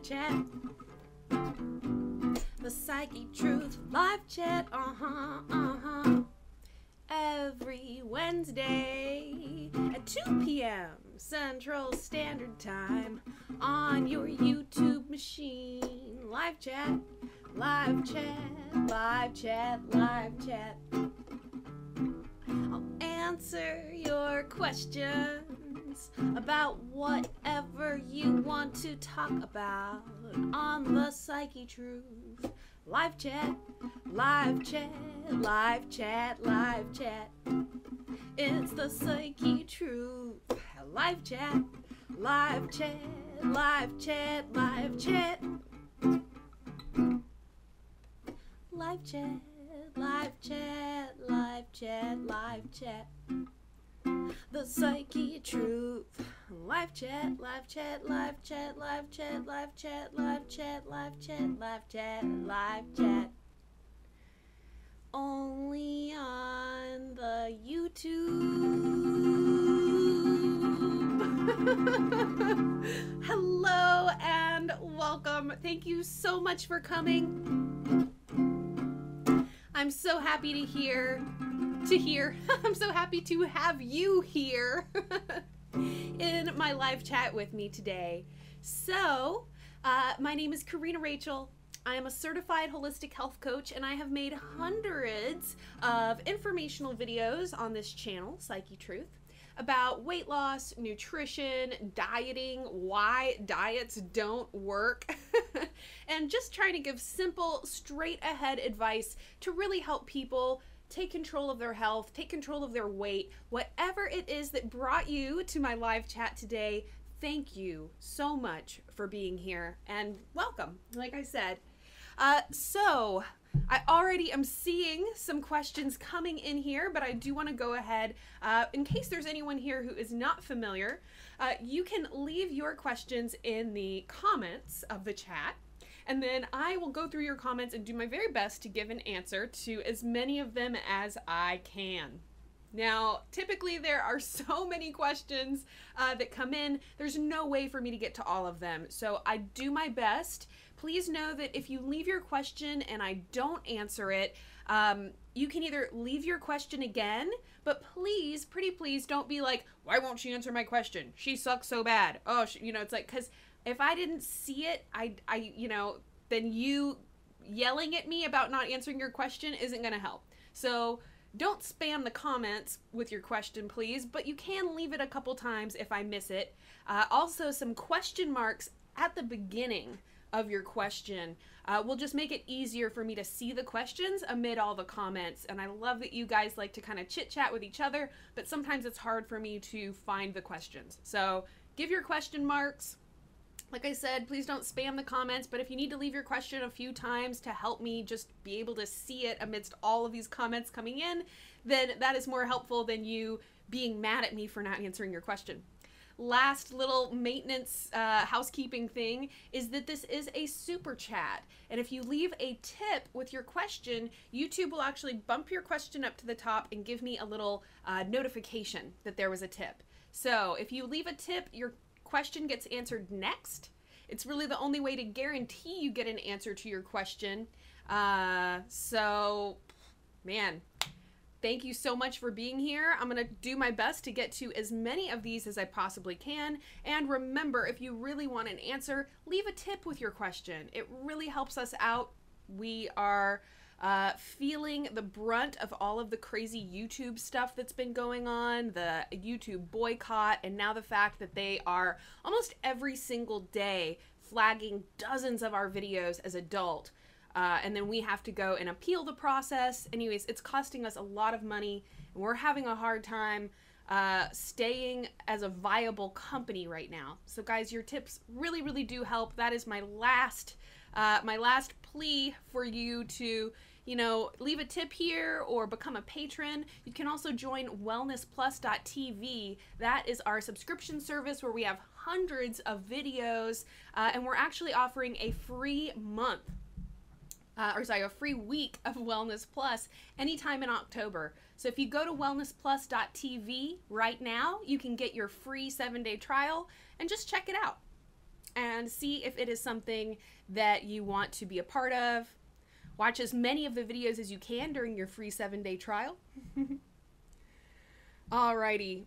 live chat. The Psychetruth live chat, every Wednesday at 2 p.m. Central Standard Time on your YouTube machine. Live chat, live chat, live chat, live chat. I'll answer your questions about whatever you want to talk about on the Psychetruth. Live chat, live chat, live chat, live chat. It's the Psychetruth. Live chat, live chat, live chat, live chat. Live chat, live chat, live chat, live chat. The Psychetruth. Live chat, live chat, live chat, live chat, live chat, live chat, live chat, live chat, live chat. Only on the YouTube. Hello and welcome. Thank you so much for coming. I'm so happy to hear. I'm so happy to have you here in my live chat with me today. So, my name is Corrina Rachel. I am a certified holistic health coach, and I have made hundreds of informational videos on this channel, Psychetruth, about weight loss, nutrition, dieting, why diets don't work, and just trying to give simple, straight ahead advice to really help people take control of their health, take control of their weight, whatever it is that brought you to my live chat today. Thank you so much for being here and welcome, like I said. So I already am seeing some questions coming in here, but I do want to go ahead, in case there's anyone here who is not familiar, you can leave your questions in the comments of the chat. And then I will go through your comments and do my very best to give an answer to as many of them as I can. Now, typically there are so many questions that come in. There's no way for me to get to all of them. So I do my best. Please know that if you leave your question and I don't answer it, you can either leave your question again, but please, pretty please, don't be like, why won't she answer my question? She sucks so bad. Oh, it's like, because if I didn't see it, then you yelling at me about not answering your question isn't going to help. So don't spam the comments with your question, please, but you can leave it a couple times if I miss it. Also, some question marks at the beginning of your question will just make it easier for me to see the questions amid all the comments. And I love that you guys like to kind of chit chat with each other, but sometimes it's hard for me to find the questions. So give your question marks. Like I said, please don't spam the comments, but if you need to leave your question a few times to help me just be able to see it amidst all of these comments coming in, then that is more helpful than you being mad at me for not answering your question. Last little maintenance housekeeping thing is that this is a super chat. And if you leave a tip with your question, YouTube will actually bump your question up to the top and give me a little notification that there was a tip. So if you leave a tip, your question gets answered next. It's really the only way to guarantee you get an answer to your question. So, man, thank you so much for being here. I'm going to do my best to get to as many of these as I possibly can. And remember, if you really want an answer, leave a tip with your question. It really helps us out. We are feeling the brunt of all of the crazy YouTube stuff that's been going on, the YouTube boycott, and now the fact that they are almost every single day flagging dozens of our videos as adult. And then we have to go and appeal the process. Anyways, it's costing us a lot of money, and we're having a hard time staying as a viable company right now. So guys, your tips really, really do help. That is my last plea for you to, leave a tip here or become a patron. You can also join wellnessplus.tv. That is our subscription service where we have hundreds of videos, and we're actually offering a free month. A free week of Wellness Plus anytime in October. So if you go to wellnessplus.tv right now, you can get your free 7-day trial and just check it out. and see if it is something that you want to be a part of. Watch as many of the videos as you can during your free 7-day trial. Alrighty.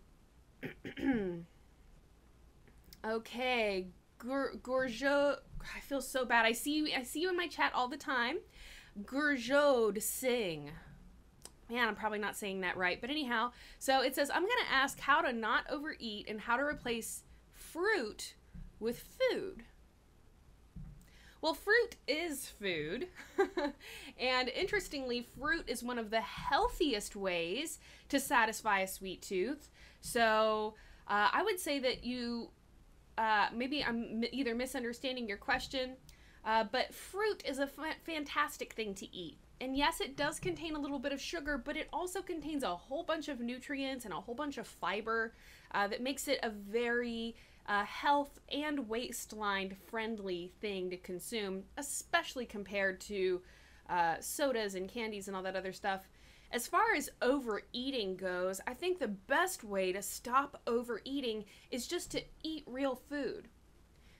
Okay, Gourjod. I feel so bad. I see you in my chat all the time. Gourjod Singh. Man, I'm probably not saying that right. But anyhow, so it says, I'm going to ask how to not overeat and how to replace fruit with food. Well, fruit is food. And interestingly, fruit is one of the healthiest ways to satisfy a sweet tooth. So I would say that you, maybe I'm either misunderstanding your question, but fruit is a fantastic thing to eat. And yes, it does contain a little bit of sugar, but it also contains a whole bunch of nutrients and a whole bunch of fiber that makes it a very health and waistline friendly thing to consume, especially compared to sodas and candies and all that other stuff. As far as overeating goes, I think the best way to stop overeating is just to eat real food.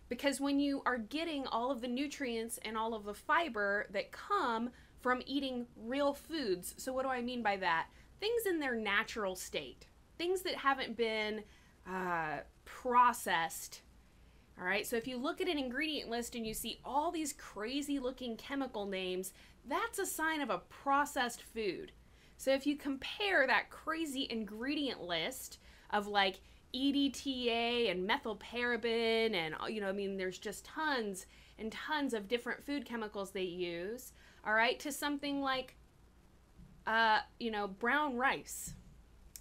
Because when you are getting all of the nutrients and all of the fiber that come from eating real foods. So what do I mean by that? Things in their natural state. Things that haven't been processed. All right, so if you look at an ingredient list and you see all these crazy looking chemical names, that's a sign of a processed food. So if you compare that crazy ingredient list of like EDTA and methylparaben and, you know, I mean, there's just tons and tons of different food chemicals they use, all right, to something like, you know, brown rice.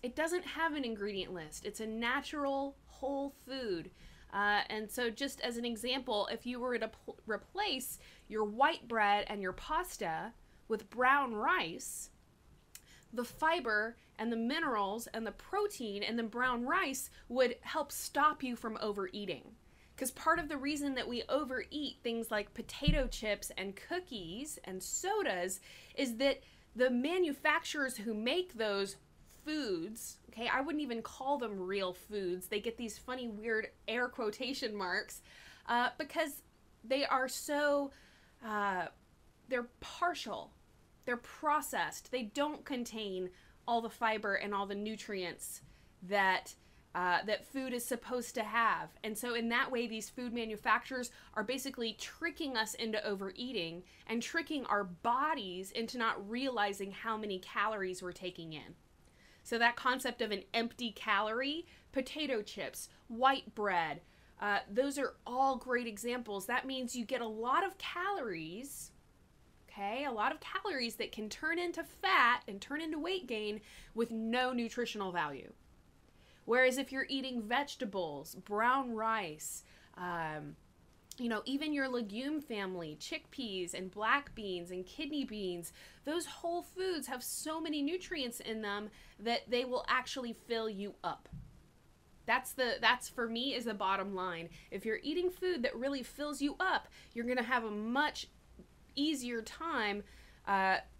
It doesn't have an ingredient list. It's a natural whole food. And so just as an example, if you were to replace your white bread and your pasta with brown rice, the fiber and the minerals and the protein in the brown rice would help stop you from overeating. Because part of the reason that we overeat things like potato chips and cookies and sodas is that the manufacturers who make those foods, okay, I wouldn't even call them real foods. They get these funny, weird air quotation marks because they are so, they're partial. They're processed. They don't contain all the fiber and all the nutrients that that food is supposed to have. And so in that way, these food manufacturers are basically tricking us into overeating and tricking our bodies into not realizing how many calories we're taking in. So that concept of an empty calorie, potato chips, white bread, those are all great examples. That means you get a lot of calories, okay, a lot of calories that can turn into fat and turn into weight gain with no nutritional value. Whereas if you're eating vegetables, brown rice, you know, even your legume family, chickpeas and black beans and kidney beans, those whole foods have so many nutrients in them that they will actually fill you up. That's for me is the bottom line. If you're eating food that really fills you up, you're going to have a much easier time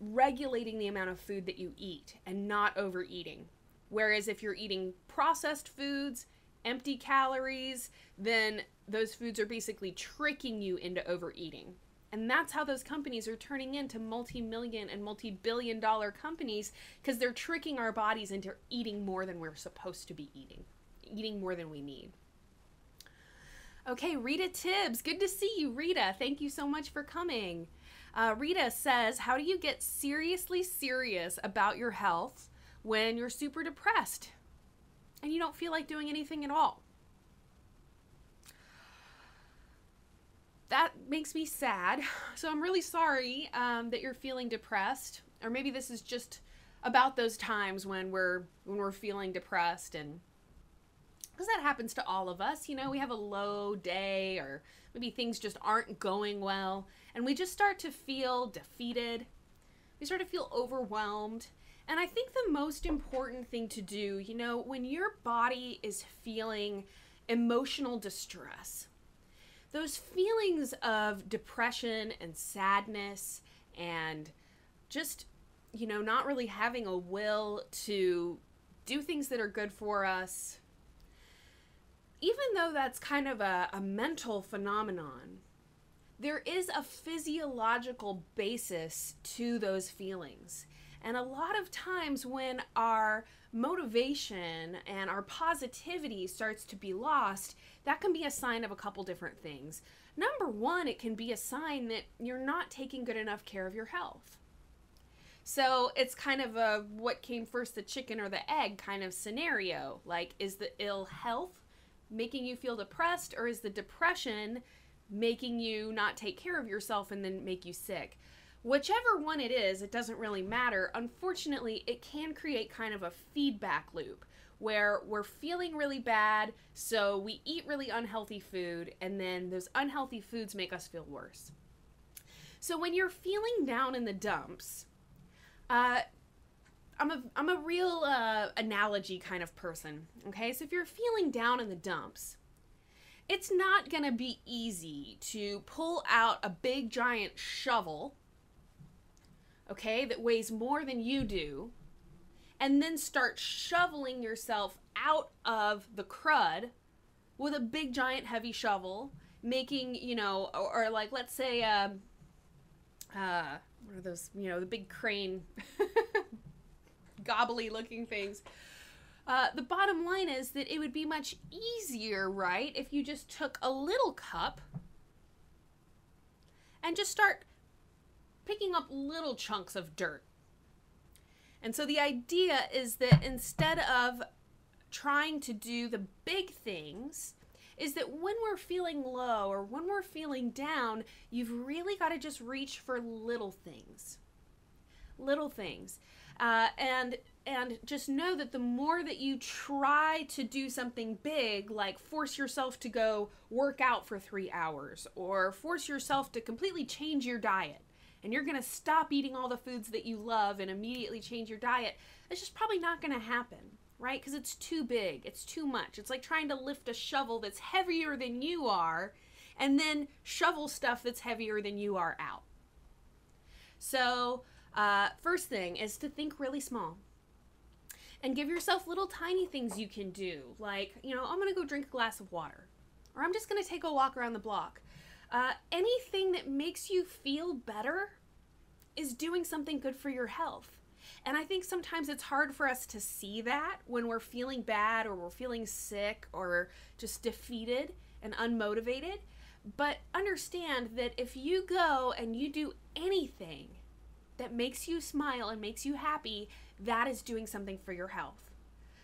regulating the amount of food that you eat and not overeating. Whereas if you're eating processed foods, empty calories, then those foods are basically tricking you into overeating. And that's how those companies are turning into multi-million and multi-billion dollar companies, because they're tricking our bodies into eating more than we're supposed to be eating more than we need. Okay, Rita Tibbs, good to see you, Rita. Thank you so much for coming. Rita says, how do you get seriously serious about your health when you're super depressed and you don't feel like doing anything at all? That makes me sad. So I'm really sorry that you're feeling depressed, or maybe this is just about those times when we're feeling depressed, and because that happens to all of us. You know, we have a low day, or maybe things just aren't going well, and we just start to feel defeated. We start to feel overwhelmed. And I think the most important thing to do, you know, when your body is feeling emotional distress, those feelings of depression and sadness and just, you know, not really having a will to do things that are good for us, even though that's kind of a mental phenomenon, there is a physiological basis to those feelings. And a lot of times when our motivation and our positivity starts to be lost, that can be a sign of a couple different things. Number one, it can be a sign that you're not taking good enough care of your health. So it's kind of a what came first, the chicken or the egg kind of scenario. Like, is the ill health making you feel depressed, or is the depression making you not take care of yourself and then make you sick? Whichever one it is, it doesn't really matter. Unfortunately, it can create kind of a feedback loop where we're feeling really bad, so we eat really unhealthy food, and then those unhealthy foods make us feel worse. So when you're feeling down in the dumps, I'm a real analogy kind of person, okay? So if you're feeling down in the dumps, it's not gonna be easy to pull out a big giant shovel, okay, that weighs more than you do, and then start shoveling yourself out of the crud with a big giant heavy shovel, making, you know, or like, let's say, what are those, you know, the big crane, gobbly looking things. The bottom line is that it would be much easier, right, if you just took a little cup and just start picking up little chunks of dirt. And so the idea is that instead of trying to do the big things, is that when we're feeling low or when we're feeling down, you've really got to just reach for little things. Little things. And just know that the more that you try to do something big, like force yourself to go work out for 3 hours, or force yourself to completely change your diet, and you're going to stop eating all the foods that you love and immediately change your diet, it's just probably not going to happen, right? Because it's too big. It's too much. It's like trying to lift a shovel that's heavier than you are and then shovel stuff that's heavier than you are out. So first thing is to think really small and give yourself little tiny things you can do. Like, you know, I'm going to go drink a glass of water, or I'm just going to take a walk around the block. Anything that makes you feel better is doing something good for your health. And I think sometimes it's hard for us to see that when we're feeling bad or we're feeling sick or just defeated and unmotivated. But understand that if you go and you do anything that makes you smile and makes you happy, that is doing something for your health.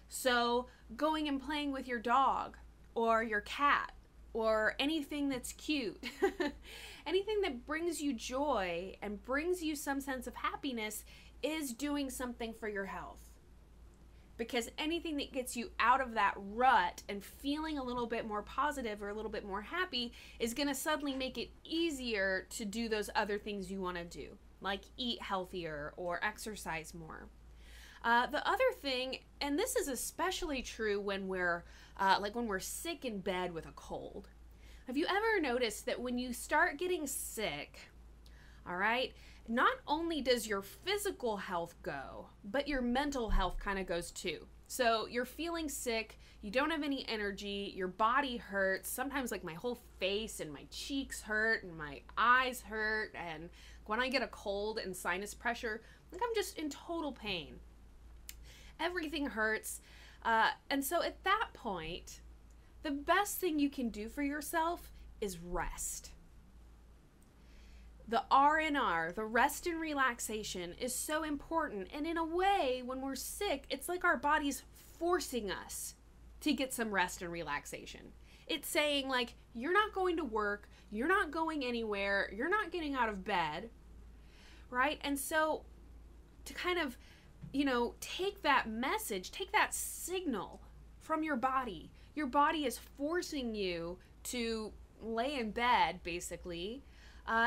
So going and playing with your dog or your cat or anything that's cute, anything that brings you joy and brings you some sense of happiness is doing something for your health. Because anything that gets you out of that rut and feeling a little bit more positive or a little bit more happy is going to suddenly make it easier to do those other things you want to do, like eat healthier or exercise more. The other thing, and this is especially true when we're sick in bed with a cold. Have you ever noticed that when you start getting sick, all right, not only does your physical health go, but your mental health kind of goes too. So you're feeling sick, you don't have any energy, your body hurts, sometimes like my whole face and my cheeks hurt and my eyes hurt, and when I get a cold and sinus pressure, like I'm just in total pain. Everything hurts. And so at that point, the best thing you can do for yourself is rest. The R&R, the rest and relaxation, is so important. And in a way, when we're sick, it's like our body's forcing us to get some rest and relaxation. It's saying, like, you're not going to work, you're not going anywhere, you're not getting out of bed, right? And so to kind of, you know, take that message, take that signal from your body. Your body is forcing you to lay in bed, basically.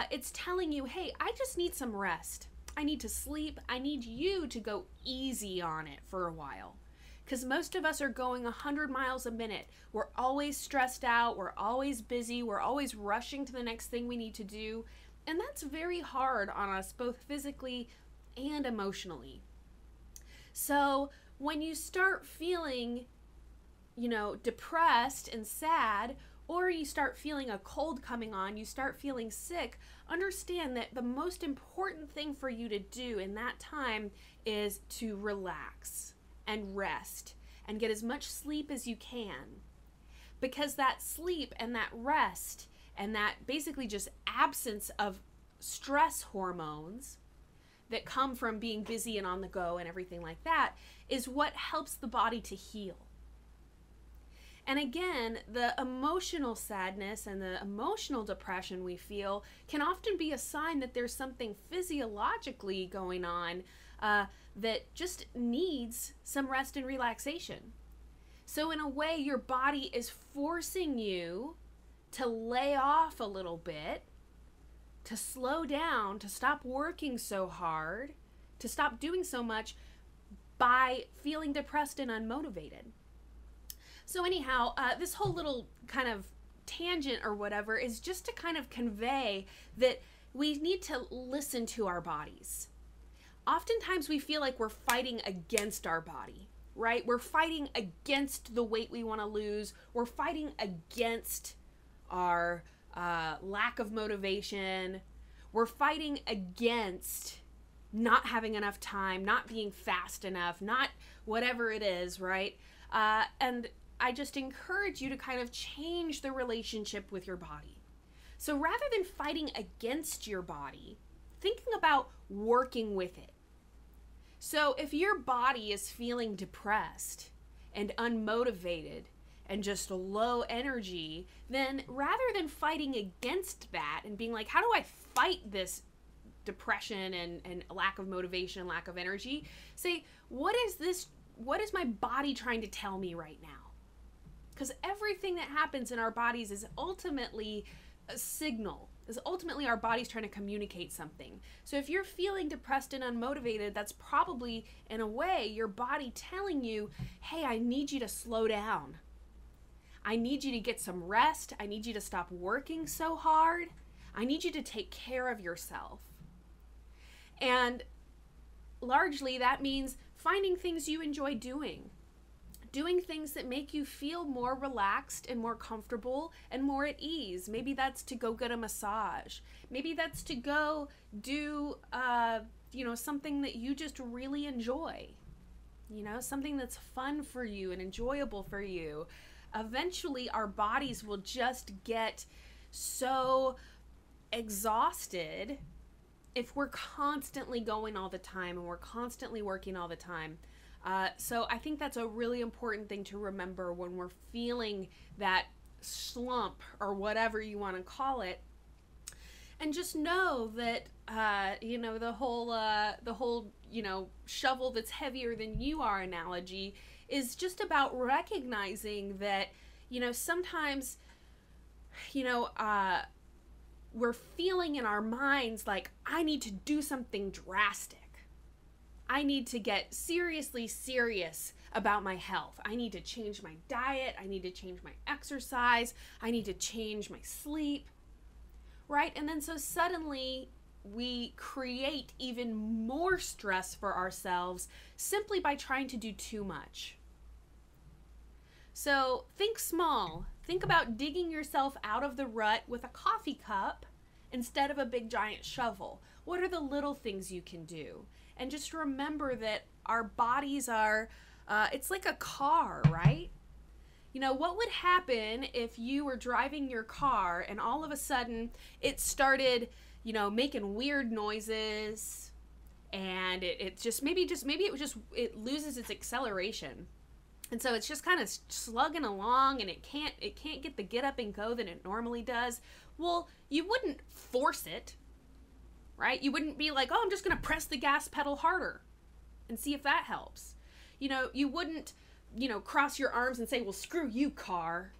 It's telling you, hey, I just need some rest. I need to sleep. I need you to go easy on it for a while. Because most of us are going 100 miles a minute. We're always stressed out. We're always busy. We're always rushing to the next thing we need to do. And that's very hard on us, both physically and emotionally. So when you start feeling depressed and sad, or you start feeling a cold coming on, you start feeling sick, understand that the most important thing for you to do in that time is to relax and rest and get as much sleep as you can. Because that sleep and that rest and that basically just absence of stress hormones that come from being busy and on the go and everything like that is what helps the body to heal. And again, the emotional sadness and the emotional depression we feel can often be a sign that there's something physiologically going on that just needs some rest and relaxation. So in a way, your body is forcing you to lay off a little bit, to slow down, to stop working so hard, to stop doing so much by feeling depressed and unmotivated. So anyhow, this whole little kind of tangent or whatever is just to kind of convey that we need to listen to our bodies. Oftentimes we feel like we're fighting against our body, right? We're fighting against the weight we want to lose. We're fighting against our lack of motivation. We're fighting against not having enough time, not being fast enough, not whatever it is, right? And I just encourage you to kind of change the relationship with your body. So rather than fighting against your body, thinking about working with it. So if your body is feeling depressed and unmotivated and just low energy, then rather than fighting against that and being like, how do I fight this depression and lack of motivation, lack of energy, say, what is my body trying to tell me right now? Because everything that happens in our bodies is ultimately a signal, is ultimately our body's trying to communicate something. So if you're feeling depressed and unmotivated, that's probably, in a way, your body telling you, hey, I need you to slow down. I need you to get some rest. I need you to stop working so hard. I need you to take care of yourself. And largely that means finding things you enjoy doing things that make you feel more relaxed and more comfortable and more at ease. Maybe that's to go get a massage. Maybe that's to go do, something that you just really enjoy. Something that's fun for you and enjoyable for you. Eventually, our bodies will just get so exhausted if we're constantly going all the time and we're constantly working all the time. So I think that's a really important thing to remember when we're feeling that slump or whatever you want to call it. And just know that, the whole, shovel that's heavier than you are analogy is just about recognizing that, sometimes, we're feeling in our minds like, I need to do something drastic. I need to get seriously serious about my health. I need to change my diet. I need to change my exercise. I need to change my sleep, right? And then so suddenly we create even more stress for ourselves simply by trying to do too much. So think small. Think about digging yourself out of the rut with a coffee cup instead of a big giant shovel. What are the little things you can do? And just remember that our bodies are, it's like a car, right? What would happen if you were driving your car and all of a sudden it started, making weird noises and it loses its acceleration. And so it's just kind of slugging along and it can't get the get up and go that it normally does. Well, you wouldn't force it. Right? You wouldn't be like, oh, I'm just going to press the gas pedal harder and see if that helps. You wouldn't, cross your arms and say, well, screw you, car.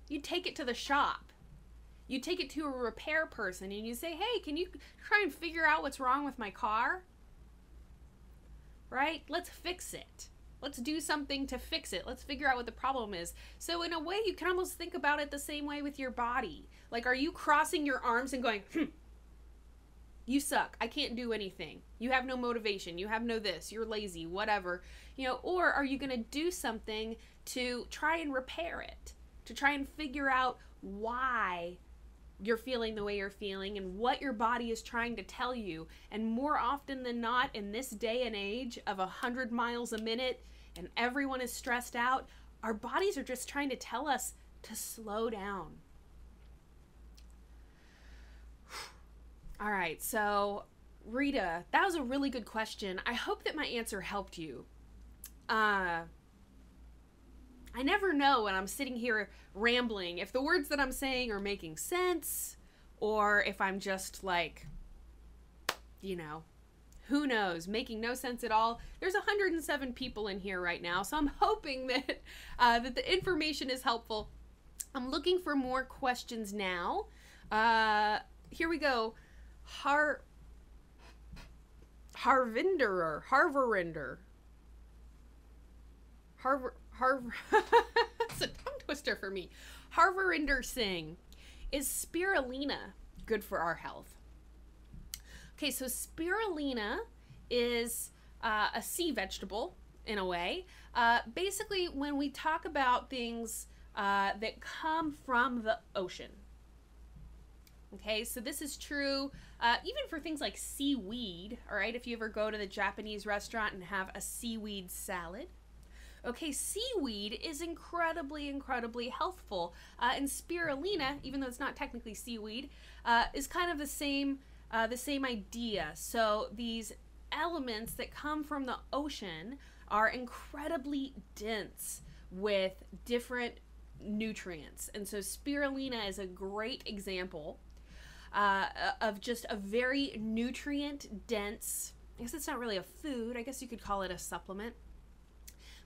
You'd take it to the shop. You'd take it to a repair person and you say, hey, can you try and figure out what's wrong with my car? Right? Let's fix it. Let's do something to fix it. Let's figure out what the problem is. So in a way, you can almost think about it the same way with your body. Like, are you crossing your arms and going, You suck. I can't do anything. You have no motivation. You have no this. You're lazy, whatever. Or are you going to do something to try and repair it? To try and figure out why you're feeling the way you're feeling and what your body is trying to tell you. And more often than not, in this day and age of 100 miles a minute and everyone is stressed out, our bodies are just trying to tell us to slow down. All right, so Rita, that was a really good question. I hope that my answer helped you. I never know when I'm sitting here rambling if the words that I'm saying are making sense or if I'm just like, who knows, making no sense at all. There's 107 people in here right now, so I'm hoping that that the information is helpful. I'm looking for more questions now. Here we go. Harvinder. That's a tongue twister for me. Harvinder Singh. Is spirulina good for our health? Okay, so spirulina is a sea vegetable in a way. Basically, when we talk about things that come from the ocean. Okay, so this is true even for things like seaweed, all right? If you ever go to the Japanese restaurant and have a seaweed salad. Okay, seaweed is incredibly, incredibly healthful. And spirulina, even though it's not technically seaweed, is kind of the same idea. So these elements that come from the ocean are incredibly dense with different nutrients. And so spirulina is a great example of just a very nutrient dense, I guess it's not really a food, I guess you could call it a supplement.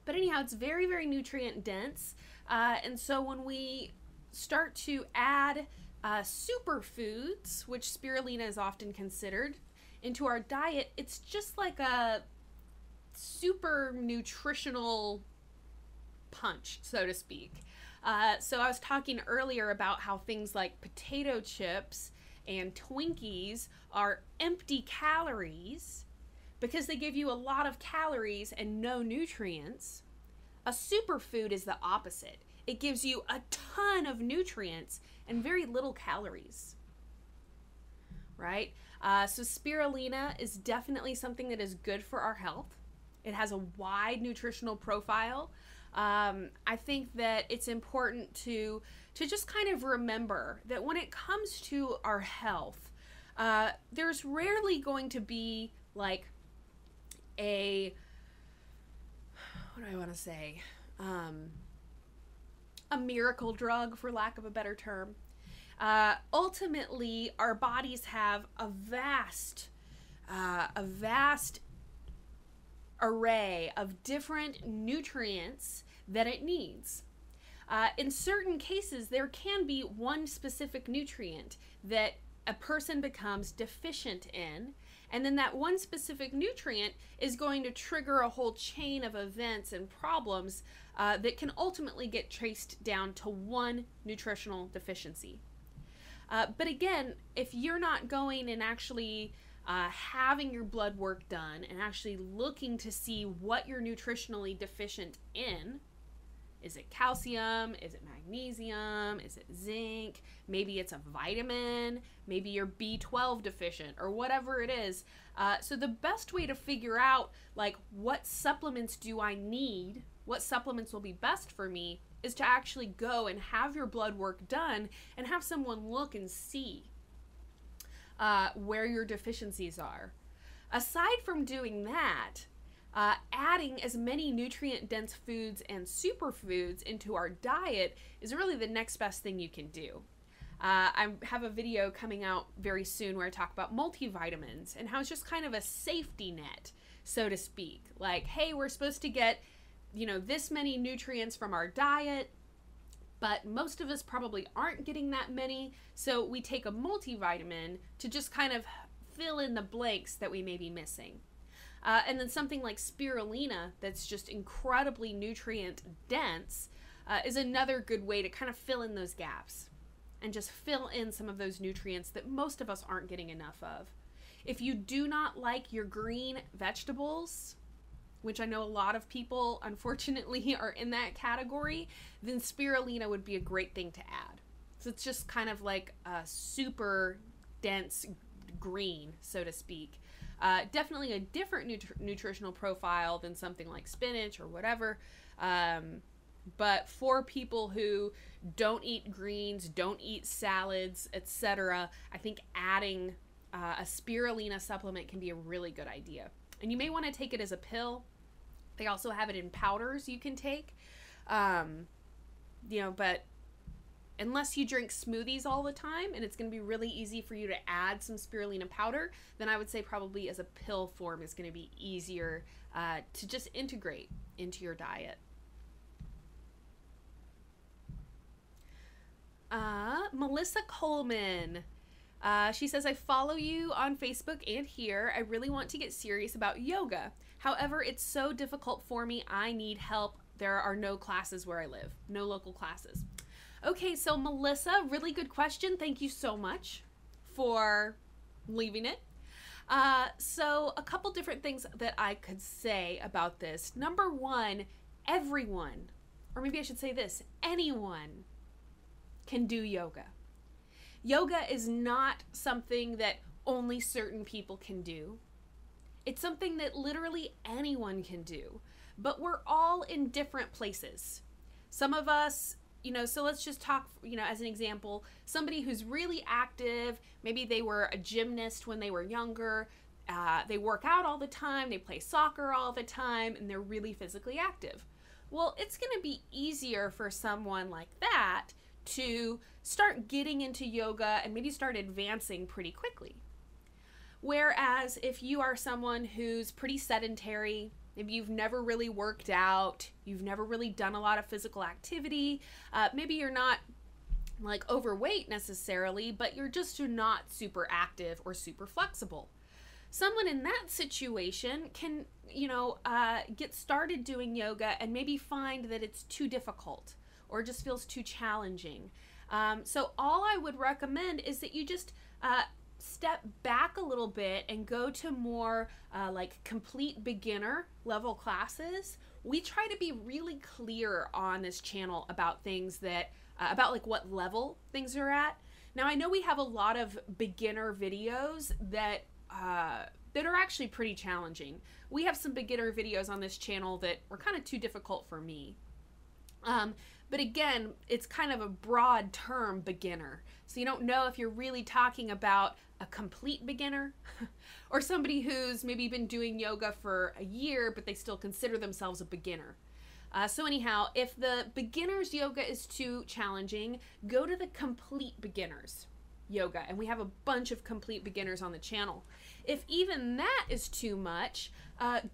But anyhow, it's very, very nutrient dense. And so when we start to add superfoods, which spirulina is often considered, into our diet, it's just like a super nutritional punch, so to speak. So I was talking earlier about how things like potato chips and Twinkies are empty calories because they give you a lot of calories and no nutrients. A superfood is the opposite. It gives you a ton of nutrients and very little calories, right? So spirulina is definitely something that is good for our health. It has a wide nutritional profile. I think that it's important to just kind of remember that when it comes to our health, there's rarely going to be like what do I want to say? A miracle drug, for lack of a better term. Ultimately, our bodies have a vast array of different nutrients that it needs. In certain cases, there can be one specific nutrient that a person becomes deficient in, and then that one specific nutrient is going to trigger a whole chain of events and problems that can ultimately get traced down to one nutritional deficiency. But again, if you're not going and actually having your blood work done and actually looking to see what you're nutritionally deficient in, is it calcium? Is it magnesium? Is it zinc? Maybe it's a vitamin. Maybe you're B12 deficient or whatever it is. So the best way to figure out like what supplements do I need, what supplements will be best for me, is to actually go and have your blood work done and have someone look and see where your deficiencies are. Aside from doing that, adding as many nutrient-dense foods and superfoods into our diet is really the next best thing you can do. I have a video coming out very soon where I talk about multivitamins and how it's just kind of a safety net, so to speak. Like, hey, we're supposed to get, this many nutrients from our diet, but most of us probably aren't getting that many, so we take a multivitamin to just kind of fill in the blanks that we may be missing. And then something like spirulina that's just incredibly nutrient dense is another good way to kind of fill in those gaps and just fill in some of those nutrients that most of us aren't getting enough of. If you do not like your green vegetables, which I know a lot of people unfortunately are in that category, then spirulina would be a great thing to add. So it's just kind of like a super dense green, so to speak. Definitely a different nutritional profile than something like spinach or whatever. But for people who don't eat greens, don't eat salads, etc., I think adding a spirulina supplement can be a really good idea. And you may want to take it as a pill. They also have it in powders you can take. But unless you drink smoothies all the time and it's going to be really easy for you to add some spirulina powder, then I would say probably as a pill form is going to be easier to just integrate into your diet. Melissa Coleman. She says, I follow you on Facebook and here. I really want to get serious about yoga. However, it's so difficult for me. I need help. There are no classes where I live. No local classes. Okay, so Melissa, really good question. Thank you so much for leaving it. So a couple different things that I could say about this. Number one, everyone, or maybe I should say this, anyone can do yoga. Yoga is not something that only certain people can do. It's something that literally anyone can do, but we're all in different places. Some of us, so let's just talk, as an example, somebody who's really active, maybe they were a gymnast when they were younger, they work out all the time, they play soccer all the time, and they're really physically active. Well, it's going to be easier for someone like that to start getting into yoga and maybe start advancing pretty quickly. Whereas if you are someone who's pretty sedentary, maybe you've never really worked out, you've never really done a lot of physical activity, maybe you're not like overweight necessarily, but you're not super active or super flexible. Someone in that situation can, get started doing yoga and maybe find that it's too difficult or just feels too challenging. So all I would recommend is that you just step back a little bit and go to more like complete beginner level classes. We try to be really clear on this channel about things that, about like what level things are at. Now I know we have a lot of beginner videos that are actually pretty challenging. We have some beginner videos on this channel that were kind of too difficult for me. But again, it's kind of a broad term, beginner. So you don't know if you're really talking about a complete beginner or somebody who's maybe been doing yoga for a year, but they still consider themselves a beginner. So anyhow, if the beginner's yoga is too challenging, go to the complete beginners yoga. And we have a bunch of complete beginners on the channel. If even that is too much,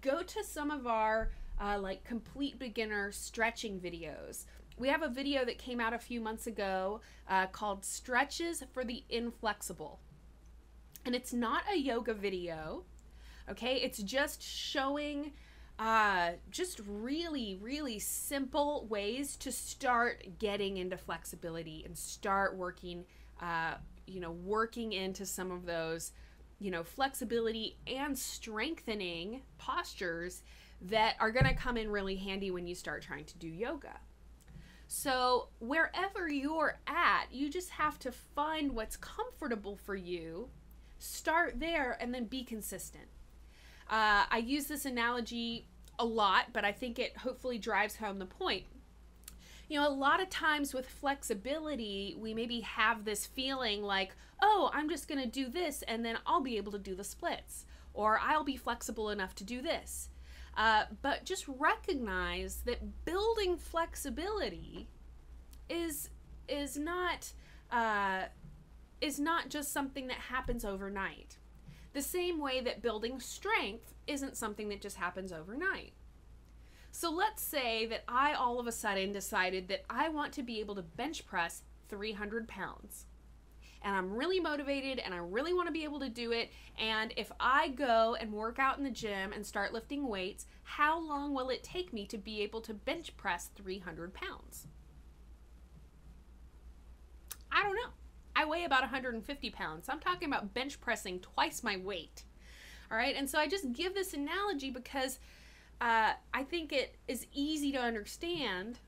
go to some of our like complete beginner stretching videos. We have a video that came out a few months ago called Stretches for the Inflexible. And it's not a yoga video, okay? It's just showing just really, really simple ways to start getting into flexibility and start working, working into some of those, flexibility and strengthening postures that are going to come in really handy when you start trying to do yoga. So wherever you're at, you just have to find what's comfortable for you, start there, and then be consistent. I use this analogy a lot, but I think it hopefully drives home the point. A lot of times with flexibility, we maybe have this feeling like, oh, I'm just going to do this and then I'll be able to do the splits, or I'll be flexible enough to do this. But just recognize that building flexibility is not just something that happens overnight. The same way that building strength isn't something that just happens overnight. So let's say that I all of a sudden decided that I want to be able to bench press 300 pounds. And I'm really motivated and I really want to be able to do it. And if I go and work out in the gym and start lifting weights, how long will it take me to be able to bench press 300 pounds? I don't know. I weigh about 150 pounds. So I'm talking about bench pressing twice my weight. All right. And so I just give this analogy because I think it is easy to understand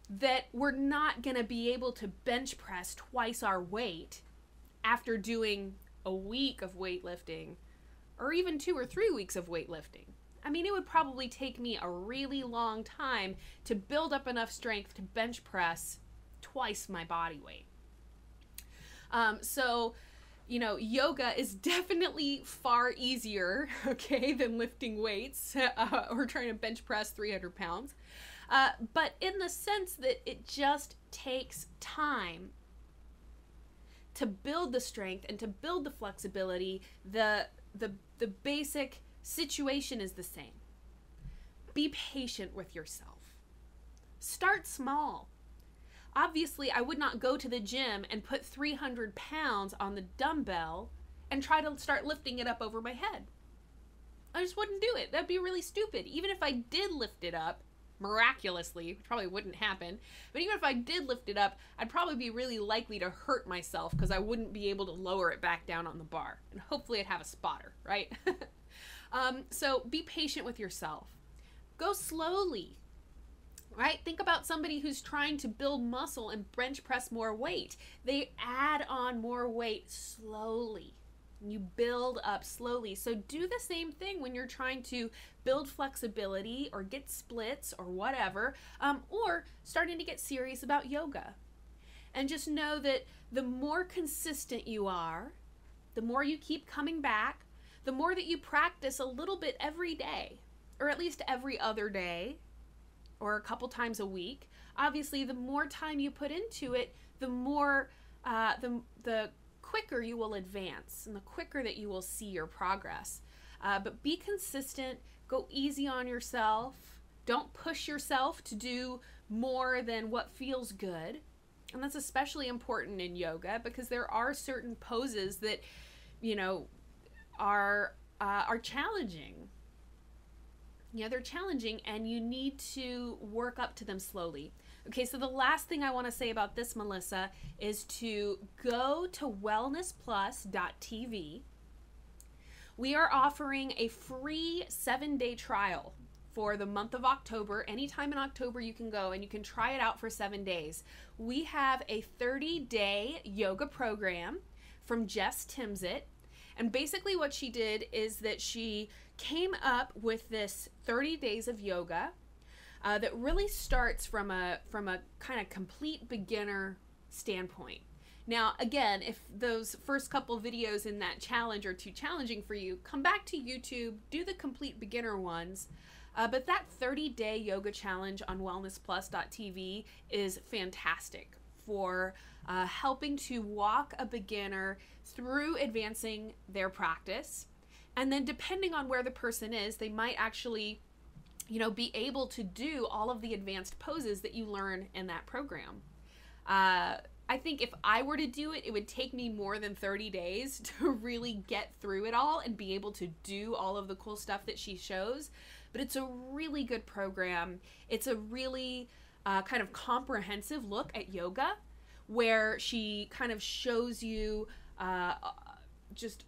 that we're not going to be able to bench press twice our weight after doing a week of weightlifting or even 2 or 3 weeks of weightlifting. I mean, it would probably take me a really long time to build up enough strength to bench press twice my body weight. So, you know, yoga is definitely far easier, okay, than lifting weights or trying to bench press 300 pounds. But in the sense that it just takes time to build the strength and to build the flexibility, the basic situation is the same. Be patient with yourself. Start small. Obviously, I would not go to the gym and put 300 pounds on the dumbbell and try to start lifting it up over my head. I just wouldn't do it. That'd be really stupid. Even if I did lift it up, miraculously, which probably wouldn't happen, but even if I did lift it up, I'd probably be really likely to hurt myself because I wouldn't be able to lower it back down on the bar. And hopefully I'd have a spotter, right? So be patient with yourself. Go slowly. Right? Think about somebody who's trying to build muscle and bench press more weight. They add on more weight slowly. You build up slowly. So do the same thing when you're trying to build flexibility or get splits or whatever, or starting to get serious about yoga. And just know that the more consistent you are, the more you keep coming back, the more that you practice a little bit every day, or at least every other day, or a couple times a week. Obviously, the more time you put into it, the more, the quicker you will advance and the quicker that you will see your progress. But be consistent, go easy on yourself. Don't push yourself to do more than what feels good. And that's especially important in yoga because there are certain poses that, you know, are challenging. Yeah, they're challenging and you need to work up to them slowly. Okay, so the last thing I want to say about this, Melissa, is to go to wellnessplus.tv. We are offering a free 7-day trial for the month of October. Anytime in October you can go and you can try it out for 7 days. We have a 30-day yoga program from Jess Timsit. And basically what she did is that she came up with this 30 days of yoga that really starts from a kind of complete beginner standpoint. Now, again, if those first couple videos in that challenge are too challenging for you, come back to YouTube, do the complete beginner ones. But that 30-day yoga challenge on wellnessplus.tv is fantastic for helping to walk a beginner through advancing their practice. And then depending on where the person is, they might actually, you know, be able to do all of the advanced poses that you learn in that program. I think if I were to do it, it would take me more than 30 days to really get through it all and be able to do all of the cool stuff that she shows. But it's a really good program. It's a really kind of comprehensive look at yoga where she kind of shows you just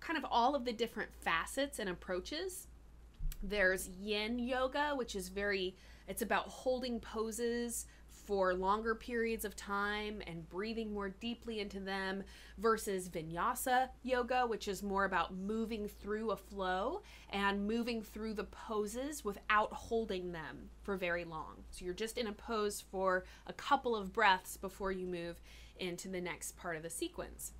kind of all of the different facets and approaches. There's yin yoga, which is it's about holding poses for longer periods of time and breathing more deeply into them, versus vinyasa yoga, which is more about moving through a flow and moving through the poses without holding them for very long. So you're just in a pose for a couple of breaths before you move into the next part of the sequence.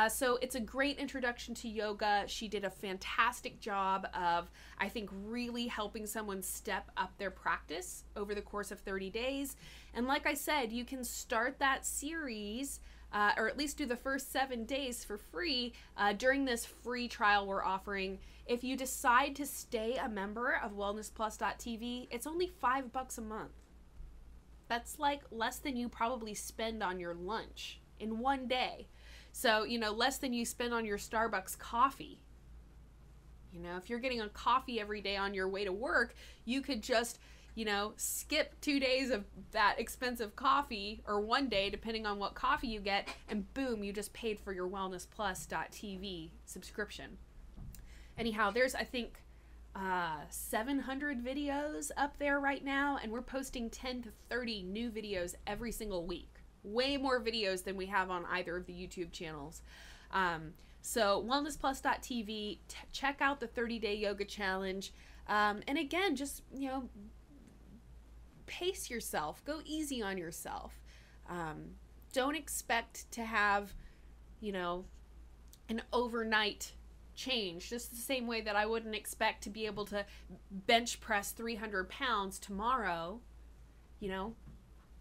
So it's a great introduction to yoga. She did a fantastic job of, I think, really helping someone step up their practice over the course of 30 days. And like I said, you can start that series, or at least do the first 7 days for free during this free trial we're offering. If you decide to stay a member of wellnessplus.tv, it's only $5 a month. That's like less than you probably spend on your lunch in one day. So, you know, less than you spend on your Starbucks coffee. You know, if you're getting a coffee every day on your way to work, you could just you know, skip 2 days of that expensive coffee, or 1 day, depending on what coffee you get, and boom, you just paid for your wellnessplus.tv subscription. Anyhow, there's, I think, 700 videos up there right now, and we're posting 10 to 30 new videos every single week. Way more videos than we have on either of the YouTube channels. So wellnessplus.tv, check out the 30-day yoga challenge. And again, just, you know, pace yourself, go easy on yourself. Don't expect to have, you know, an overnight change, just the same way that I wouldn't expect to be able to bench press 300 pounds tomorrow. You know,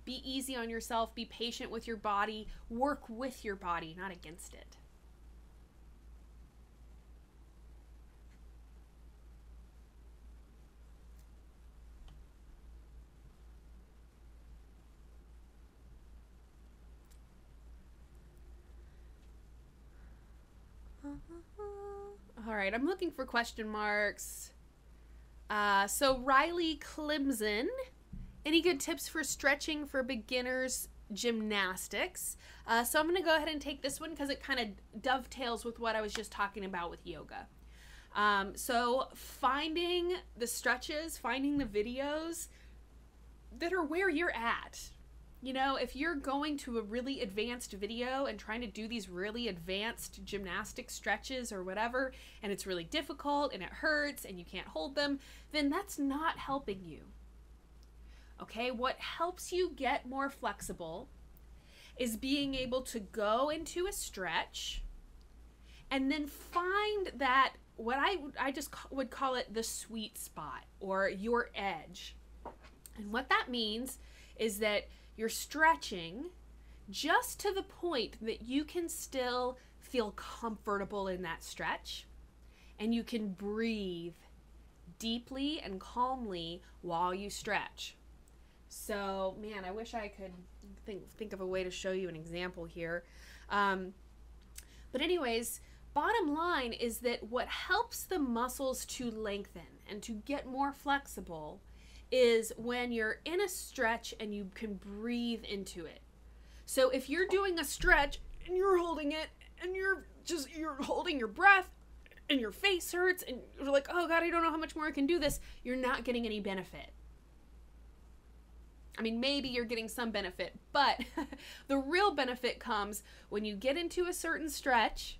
be easy on yourself, be patient with your body, work with your body, not against it. All right, I'm looking for question marks. So Riley Clemson, any good tips for stretching for beginners gymnastics? So I'm going to go ahead and take this one because it kind of dovetails with what I was just talking about with yoga. So finding the stretches, finding the videos that are where you're at. You know, if you're going to a really advanced video and trying to do these really advanced gymnastic stretches or whatever, and it's really difficult and it hurts and you can't hold them, then that's not helping you. Okay, what helps you get more flexible is being able to go into a stretch and then find that, what I just would call it, the sweet spot or your edge. And what that means is that you're stretching just to the point that you can still feel comfortable in that stretch, and you can breathe deeply and calmly while you stretch. So, man, I wish I could think of a way to show you an example here. But anyways, bottom line is that what helps the muscles to lengthen and to get more flexible is when you're in a stretch and you can breathe into it. So if you're doing a stretch and you're holding it and you're holding your breath and your face hurts and you're like, oh God, I don't know how much more I can do this, you're not getting any benefit. I mean, maybe you're getting some benefit, but the real benefit comes when you get into a certain stretch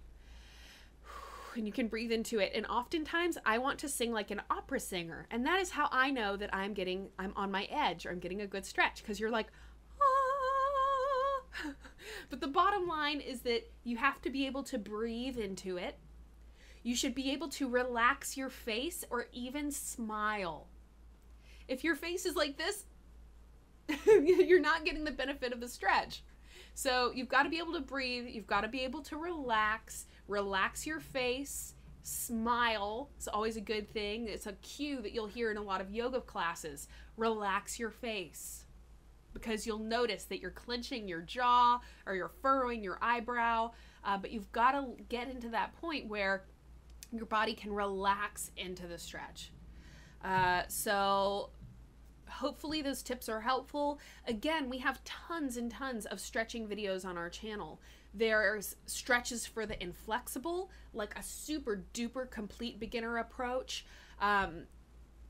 and you can breathe into it. And oftentimes I want to sing like an opera singer. And that is how I know that I'm on my edge, or I'm getting a good stretch, because you're like, ah. But the bottom line is that you have to be able to breathe into it. You should be able to relax your face or even smile. If your face is like this, you're not getting the benefit of the stretch. So you've got to be able to breathe. You've got to be able to relax your face, smile. It's always a good thing. It's a cue that you'll hear in a lot of yoga classes. Relax your face, because you'll notice that you're clenching your jaw or you're furrowing your eyebrow. But you've got to get into that point where your body can relax into the stretch. So hopefully those tips are helpful. Again, we have tons and tons of stretching videos on our channel. There's stretches for the inflexible, like a super duper complete beginner approach.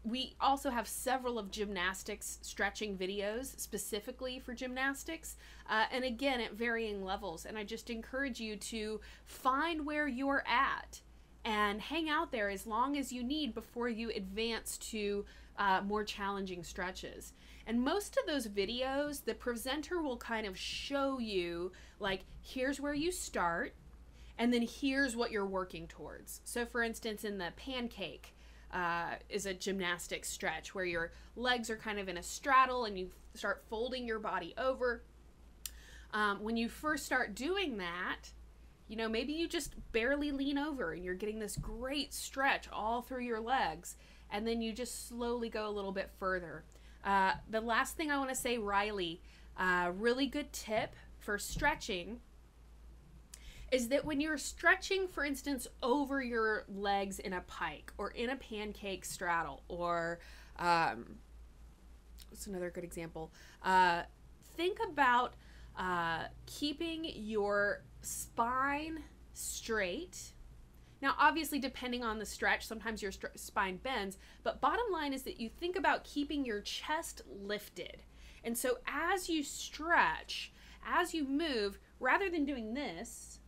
We also have several of gymnastics stretching videos specifically for gymnastics, and again at varying levels. And I just encourage you to find where you're at and hang out there as long as you need before you advance to more challenging stretches. And most of those videos, the presenter will kind of show you, like, here's where you start, and then here's what you're working towards. So for instance, in the pancake is a gymnastic stretch where your legs are kind of in a straddle and you start folding your body over. When you first start doing that, you know, maybe you just barely lean over and you're getting this great stretch all through your legs, and then you just slowly go a little bit further. The last thing I want to say, Riley, really good tip for stretching is that when you're stretching, for instance, over your legs in a pike or in a pancake straddle, or what's another good example? Think about keeping your spine straight. Now, obviously, depending on the stretch, sometimes your spine bends, but bottom line is that you think about keeping your chest lifted. And so as you stretch, as you move, rather than doing this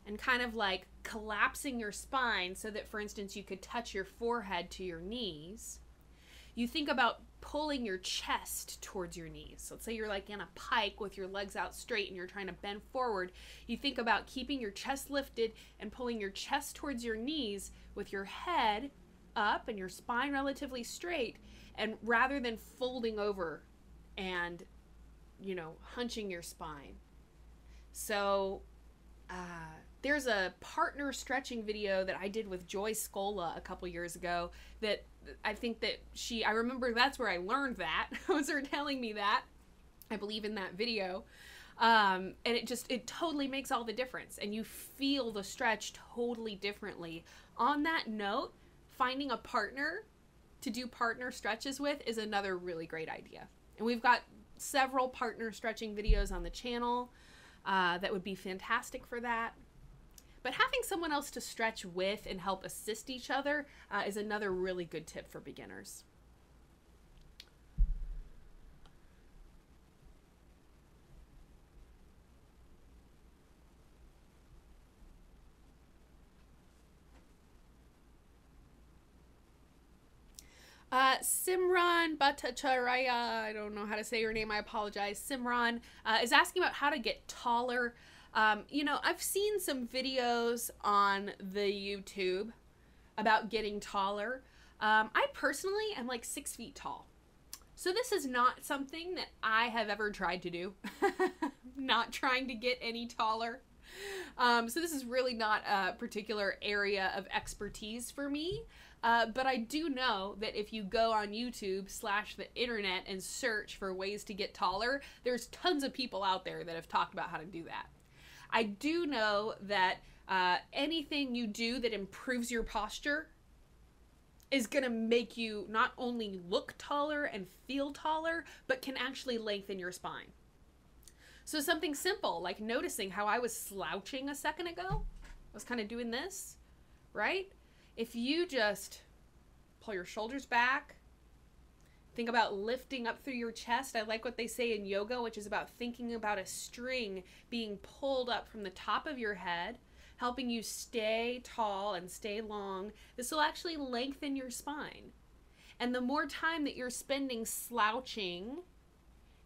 and kind of like collapsing your spine so that, for instance, you could touch your forehead to your knees, you think about pulling your chest towards your knees. So let's say you're like in a pike with your legs out straight and you're trying to bend forward. You think about keeping your chest lifted and pulling your chest towards your knees with your head up and your spine relatively straight, and rather than folding over and, you know, hunching your spine. So there's a partner stretching video that I did with Joy Scola a couple years ago that I think that I remember that's where I learned that. was her telling me that, I believe, in that video. And it totally makes all the difference. And you feel the stretch totally differently. On that note, finding a partner to do partner stretches with is another really great idea. And we've got several partner stretching videos on the channel that would be fantastic for that. But having someone else to stretch with and help assist each other is another really good tip for beginners. Simran Bhattacharya, I don't know how to say your name, I apologize. Simran is asking about how to get taller. You know, I've seen some videos on the YouTube about getting taller. I personally am like 6 feet tall. So this is not something that I have ever tried to do. Not trying to get any taller. So this is really not a particular area of expertise for me. But I do know that if you go on YouTube / the internet and search for ways to get taller, there's tons of people out there that have talked about how to do that. I do know that anything you do that improves your posture is going to make you not only look taller and feel taller, but can actually lengthen your spine. So something simple, like noticing how I was slouching a second ago. I was kind of doing this, right? If you just pull your shoulders back, think about lifting up through your chest. I like what they say in yoga, which is about thinking about a string being pulled up from the top of your head, helping you stay tall and stay long. This will actually lengthen your spine. And the more time that you're spending slouching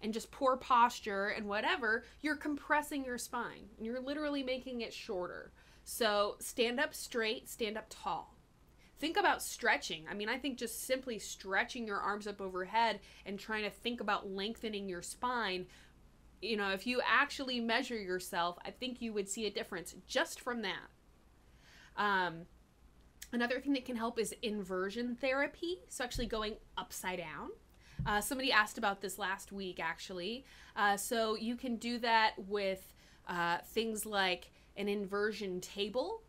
and just poor posture and whatever, you're compressing your spine. And you're literally making it shorter. So stand up straight, stand up tall. Think about stretching. I mean, I think just simply stretching your arms up overhead and trying to think about lengthening your spine, you know, if you actually measure yourself, I think you would see a difference just from that. Another thing that can help is inversion therapy. So actually going upside down. Somebody asked about this last week, actually. So you can do that with things like an inversion table.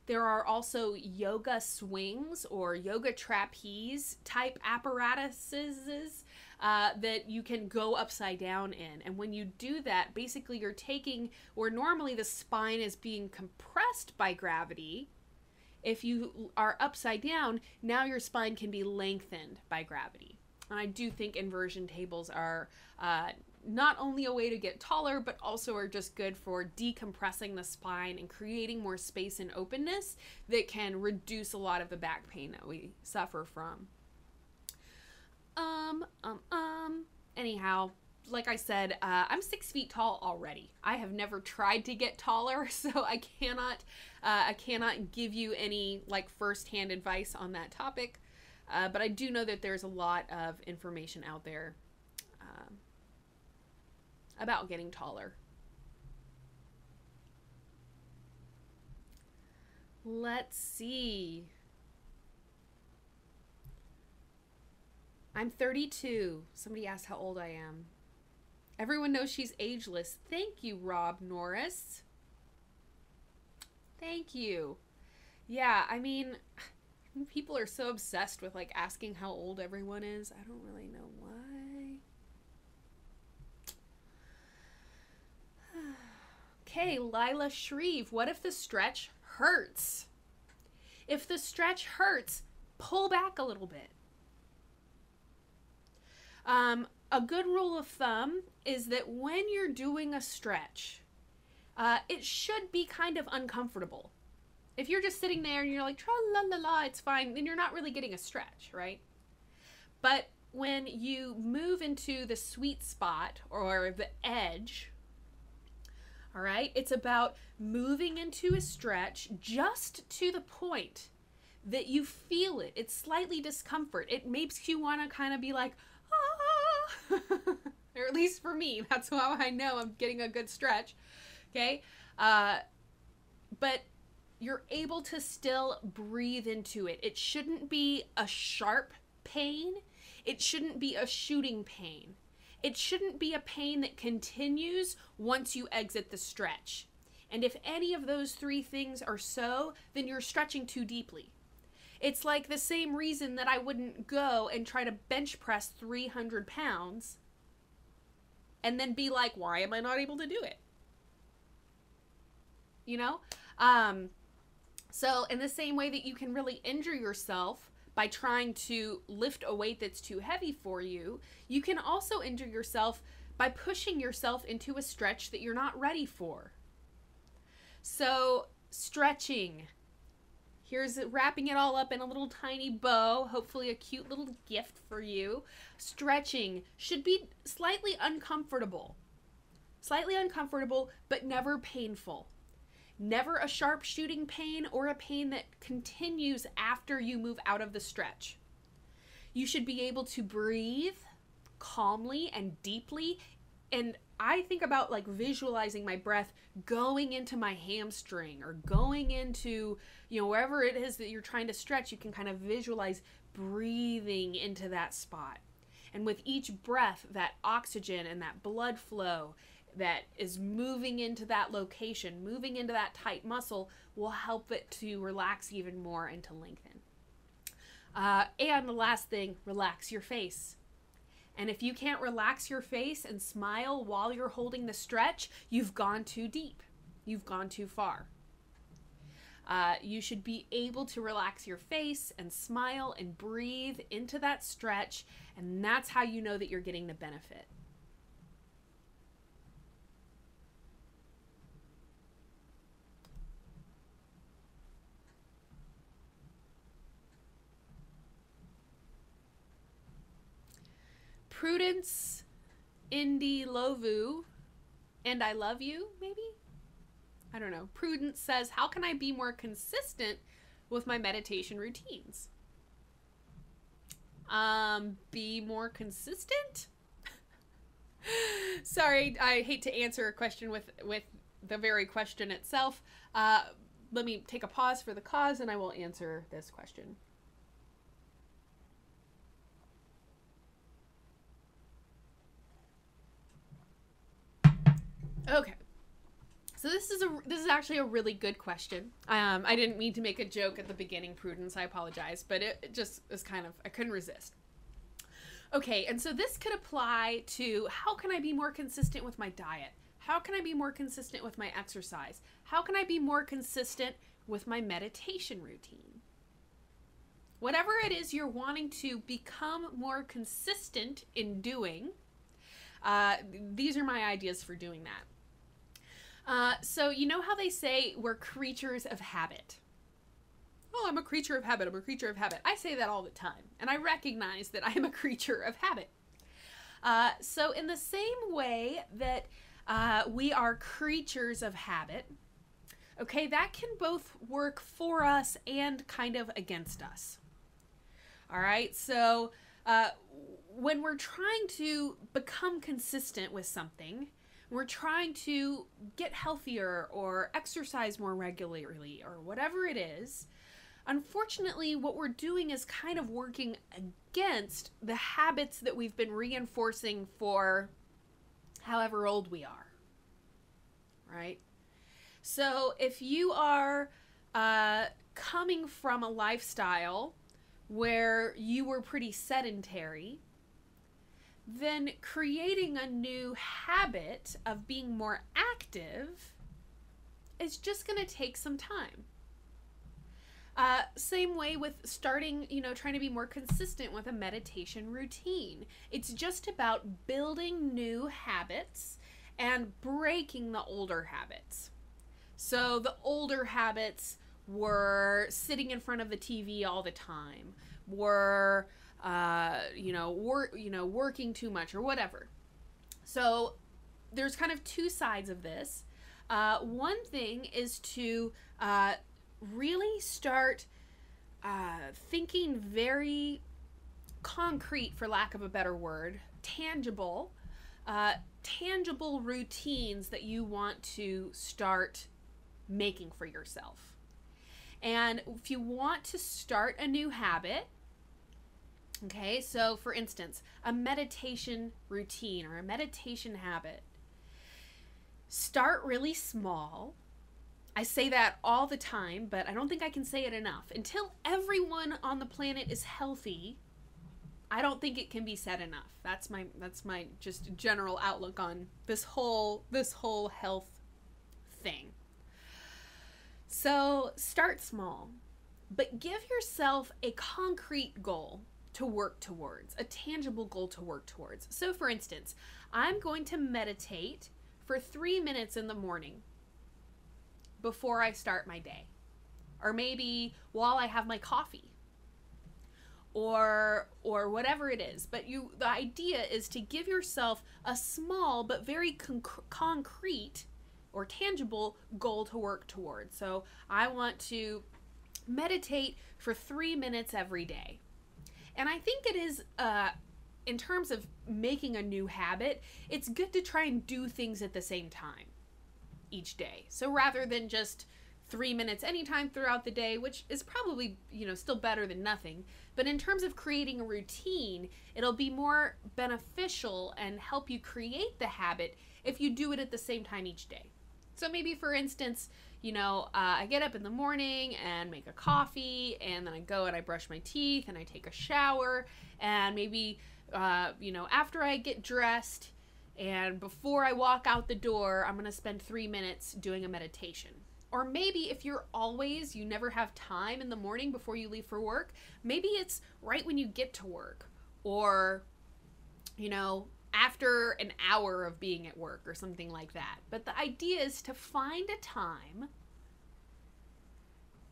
There are also yoga swings or yoga trapeze type apparatuses that you can go upside down in. And when you do that, basically you're taking where normally the spine is being compressed by gravity. If you are upside down, now your spine can be lengthened by gravity. And I do think inversion tables are not only a way to get taller, but also are just good for decompressing the spine and creating more space and openness that can reduce a lot of the back pain that we suffer from. Anyhow, like I said, I'm 6 feet tall already. I have never tried to get taller, so I cannot give you any like firsthand advice on that topic. But I do know that there's a lot of information out there about getting taller. Let's see. I'm 32. Somebody asked how old I am. Everyone knows she's ageless. Thank you, Rob Norris. Thank you. Yeah, I mean, people are so obsessed with like asking how old everyone is. I don't really know why. Okay, Lila Shreve, what if the stretch hurts? If the stretch hurts, pull back a little bit. A good rule of thumb is that when you're doing a stretch, it should be kind of uncomfortable. If you're just sitting there and you're like, tra-la-la-la, it's fine, then you're not really getting a stretch, right? But when you move into the sweet spot or the edge, all right, it's about moving into a stretch just to the point that you feel it. It's slightly discomfort. It makes you want to kind of be like, ah, or at least for me, that's how I know I'm getting a good stretch. Okay. But you're able to still breathe into it. It shouldn't be a sharp pain. It shouldn't be a shooting pain. It shouldn't be a pain that continues once you exit the stretch. And if any of those three things are so, then you're stretching too deeply. It's like the same reason that I wouldn't go and try to bench press 300 pounds and then be like, why am I not able to do it? You know? So in the same way that you can really injure yourself by trying to lift a weight that's too heavy for you, you can also injure yourself by pushing yourself into a stretch that you're not ready for. So stretching. Here's wrapping it all up in a little tiny bow, hopefully a cute little gift for you. Stretching should be slightly uncomfortable. Slightly uncomfortable, but never painful. Never a sharp shooting pain or a pain that continues after you move out of the stretch. You should be able to breathe calmly and deeply. And I think about like visualizing my breath going into my hamstring or going into, you know, wherever it is that you're trying to stretch, you can kind of visualize breathing into that spot. And with each breath, that oxygen and that blood flow that is moving into that location, moving into that tight muscle, will help it to relax even more and to lengthen. And the last thing, relax your face. And if you can't relax your face and smile while you're holding the stretch, you've gone too deep. You've gone too far. You should be able to relax your face and smile and breathe into that stretch, and that's how you know that you're getting the benefit. Prudence, Indy Lovu, and I love you, maybe? I don't know. Prudence says, how can I be more consistent with my meditation routines? Be more consistent? Sorry, I hate to answer a question with the very question itself. Let me take a pause for the cause and I will answer this question. Okay, so this is actually a really good question. I didn't mean to make a joke at the beginning, Prudence. I apologize, but it just was kind of, I couldn't resist. Okay, and so this could apply to how can I be more consistent with my diet? How can I be more consistent with my exercise? How can I be more consistent with my meditation routine? Whatever it is you're wanting to become more consistent in doing, these are my ideas for doing that. So you know how they say we're creatures of habit? Oh, I'm a creature of habit. I'm a creature of habit. I say that all the time, and I recognize that I am a creature of habit. So in the same way that we are creatures of habit, okay, that can both work for us and kind of against us. All right, so when we're trying to become consistent with something, we're trying to get healthier or exercise more regularly or whatever it is, unfortunately, what we're doing is kind of working against the habits that we've been reinforcing for however old we are, right? So if you are coming from a lifestyle where you were pretty sedentary, then creating a new habit of being more active it's just going to take some time. Same way with starting, trying to be more consistent with a meditation routine. It's just about building new habits and breaking the older habits. So the older habits were sitting in front of the TV all the time, were, working too much or whatever. So there's kind of two sides of this. One thing is to really start thinking very concrete, for lack of a better word, tangible routines that you want to start making for yourself. And if you want to start a new habit, okay, so for instance, a meditation routine or a meditation habit, start really small. I say that all the time, but I don't think I can say it enough. Until everyone on the planet is healthy, I don't think it can be said enough. That's my just general outlook on this whole health thing. So start small, but give yourself a concrete goal to work towards, a tangible goal to work towards. So for instance, I'm going to meditate for 3 minutes in the morning before I start my day, or maybe while I have my coffee, or whatever it is. But the idea is to give yourself a small but very concrete or tangible goal to work towards. So I want to meditate for 3 minutes every day. And I think it is, in terms of making a new habit, it's good to try and do things at the same time each day. So rather than just 3 minutes anytime throughout the day, which is probably, still better than nothing, but in terms of creating a routine, it'll be more beneficial and help you create the habit if you do it at the same time each day. So maybe, for instance, I get up in the morning and make a coffee, and then I go and I brush my teeth and I take a shower, and maybe, after I get dressed and before I walk out the door, I'm going to spend 3 minutes doing a meditation. Or maybe if you never have time in the morning before you leave for work, maybe it's right when you get to work, or, after an hour of being at work or something like that. But the idea is to find a time,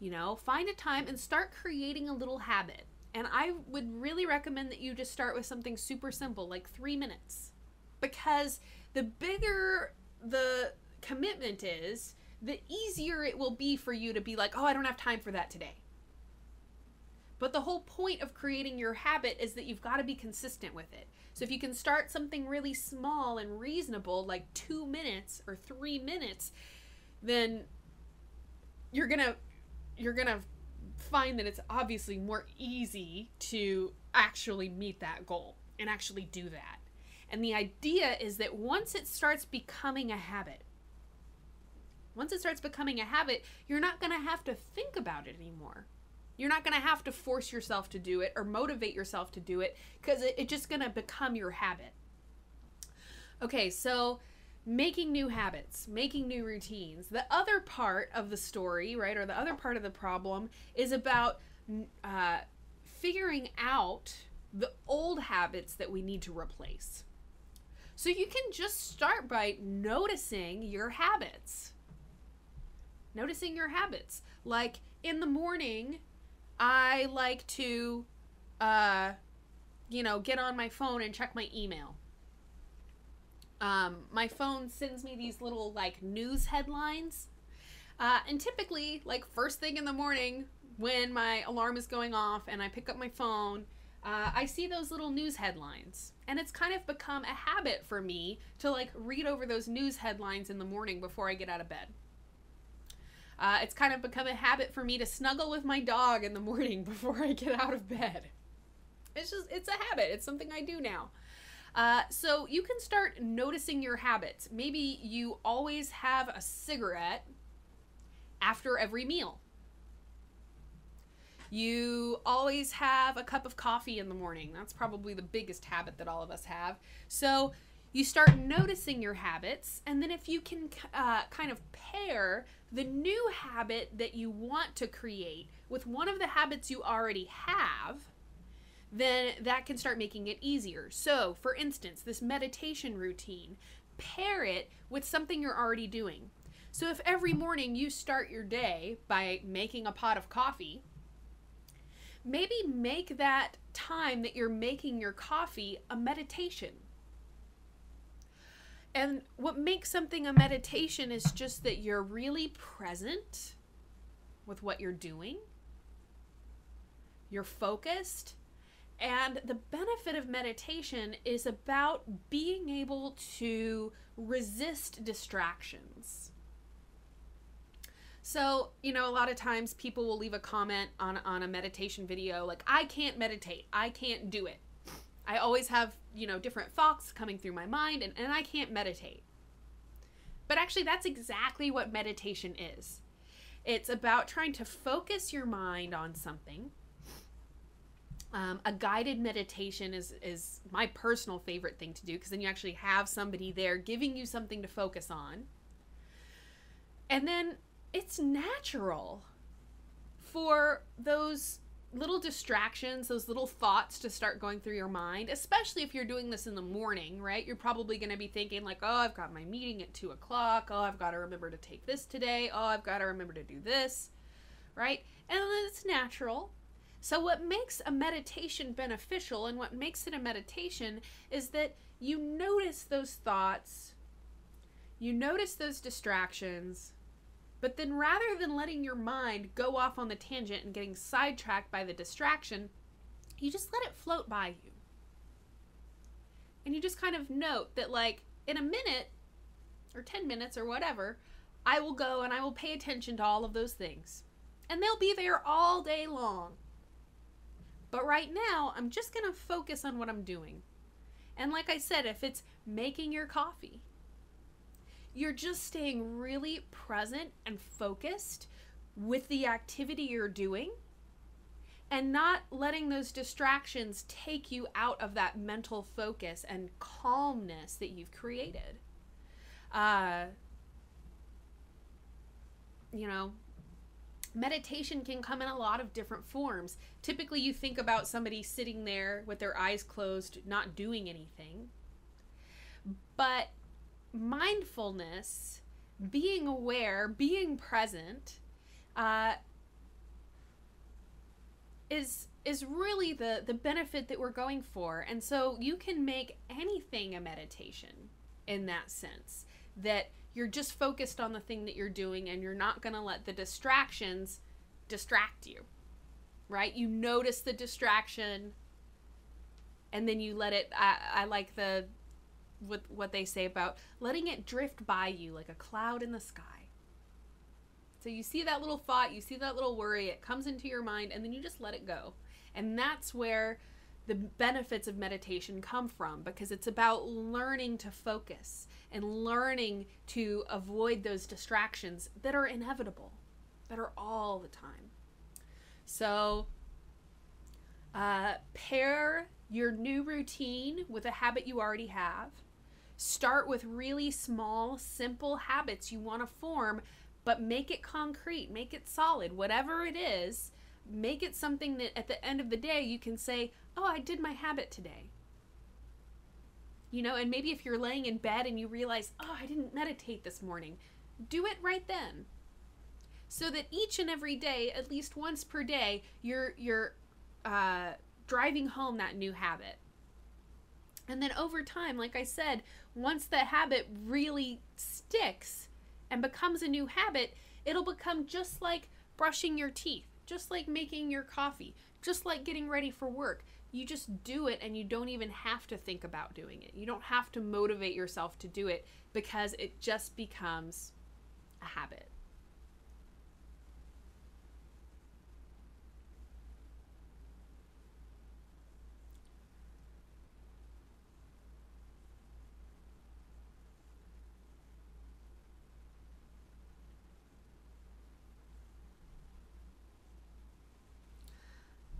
and start creating a little habit. And I would really recommend that you just start with something super simple, like 3 minutes. Because the bigger the commitment is, the easier it will be for you to be like, oh, I don't have time for that today. But the whole point of creating your habit is that you've got to be consistent with it. So if you can start something really small and reasonable, like 2 minutes or 3 minutes, then you're gonna find that it's obviously more easy to actually meet that goal and actually do that. And the idea is that once it starts becoming a habit, you're not going to have to think about it anymore. You're not going to have to force yourself to do it or motivate yourself to do it, because it's just going to become your habit. Okay, so making new habits, making new routines. The other part of the story, right, or the other part of the problem is about figuring out the old habits that we need to replace. So you can just start by noticing your habits. Noticing your habits. Like in the morning, I like to, get on my phone and check my email. My phone sends me these little news headlines. And typically, first thing in the morning when my alarm is going off and I pick up my phone, I see those little news headlines. And it's kind of become a habit for me to read over those news headlines in the morning before I get out of bed. It's kind of become a habit for me to snuggle with my dog in the morning before I get out of bed. It's a habit. It's something I do now. So you can start noticing your habits. Maybe you always have a cigarette after every meal. You always have a cup of coffee in the morning. That's probably the biggest habit that all of us have. So you start noticing your habits, and then if you can kind of pair the new habit that you want to create with one of the habits you already have, then that can start making it easier. So, for instance, this meditation routine, pair it with something you're already doing. So if every morning you start your day by making a pot of coffee, maybe make that time that you're making your coffee a meditation. And what makes something a meditation is just that you're really present with what you're doing. You're focused. And the benefit of meditation is about being able to resist distractions. So, you know, a lot of times people will leave a comment on a meditation video like, I can't meditate. I can't do it. I always have, you know, different thoughts coming through my mind and I can't meditate. But actually, that's exactly what meditation is. It's about trying to focus your mind on something. A guided meditation is my personal favorite thing to do, because then you actually have somebody there giving you something to focus on. And then it's natural for those little distractions, those little thoughts to start going through your mind, especially if you're doing this in the morning, right? You're probably going to be thinking like, oh, I've got my meeting at 2 o'clock. Oh, I've got to remember to take this today. Oh, I've got to remember to do this, right? And it's natural. So what makes a meditation beneficial and what makes it a meditation is that you notice those thoughts, you notice those distractions, but then rather than letting your mind go off on the tangent and getting sidetracked by the distraction, you just let it float by you. And you just kind of note that, like, in a minute or 10 minutes or whatever, I will go and I will pay attention to all of those things. And they'll be there all day long. But right now, I'm just going to focus on what I'm doing. And like I said, if it's making your coffee, you're just staying really present and focused with the activity you're doing and not letting those distractions take you out of that mental focus and calmness that you've created. You know, meditation can come in a lot of different forms. Typically, you think about somebody sitting there with their eyes closed, not doing anything. But mindfulness, being aware, being present, is really the benefit that we're going for. And so you can make anything a meditation in that sense, that you're just focused on the thing that you're doing and you're not going to let the distractions distract you, right? You notice the distraction and then you let it, I like what they say about letting it drift by you like a cloud in the sky. So you see that little thought, you see that little worry, it comes into your mind, and then you just let it go. And that's where the benefits of meditation come from, because it's about learning to focus and learning to avoid those distractions that are inevitable, that are all the time. So pair your new routine with a habit you already have. Start with really small, simple habits you want to form, but make it concrete, make it solid. Whatever it is, make it something that at the end of the day you can say, oh, I did my habit today. You know, and maybe if you're laying in bed and you realize, oh, I didn't meditate this morning, do it right then. So that each and every day, at least once per day, you're driving home that new habit. And then over time, like I said, once the habit really sticks and becomes a new habit, it'll become just like brushing your teeth, just like making your coffee, just like getting ready for work. You just do it and you don't even have to think about doing it. You don't have to motivate yourself to do it because it just becomes a habit.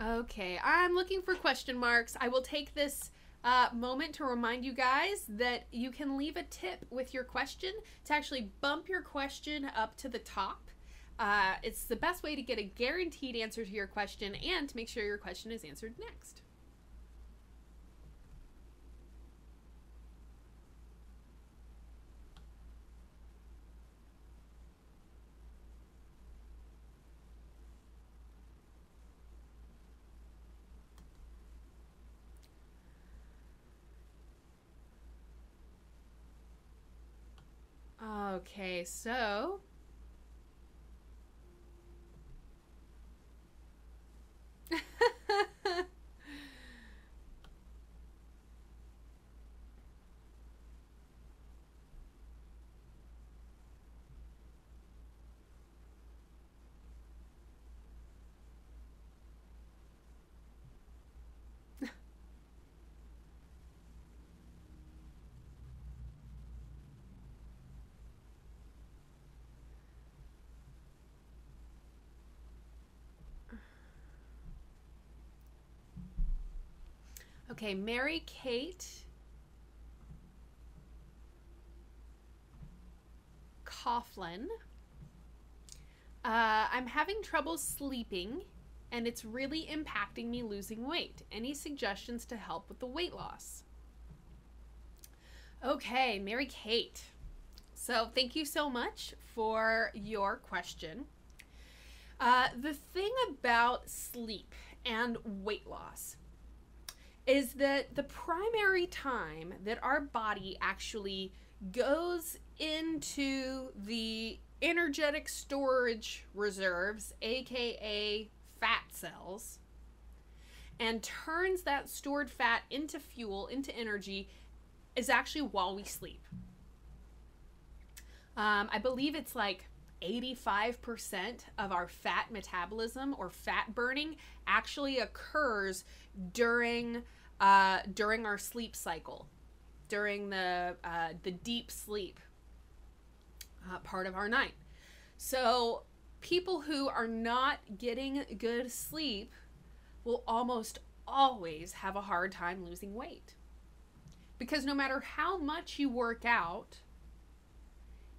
Okay, I'm looking for question marks. I will take this moment to remind you guys that you can leave a tip with your question to actually bump your question up to the top. It's the best way to get a guaranteed answer to your question and to make sure your question is answered next. Okay, so okay, Mary Kate Coughlin. I'm having trouble sleeping and it's really impacting me losing weight. Any suggestions to help with the weight loss? Okay, Mary Kate. So thank you so much for your question. The thing about sleep and weight loss is that the primary time that our body actually goes into the energetic storage reserves, aka fat cells, and turns that stored fat into fuel, into energy, is actually while we sleep. I believe it's like 85% of our fat metabolism or fat burning actually occurs during our sleep cycle, during the deep sleep part of our night. So people who are not getting good sleep will almost always have a hard time losing weight, because no matter how much you work out,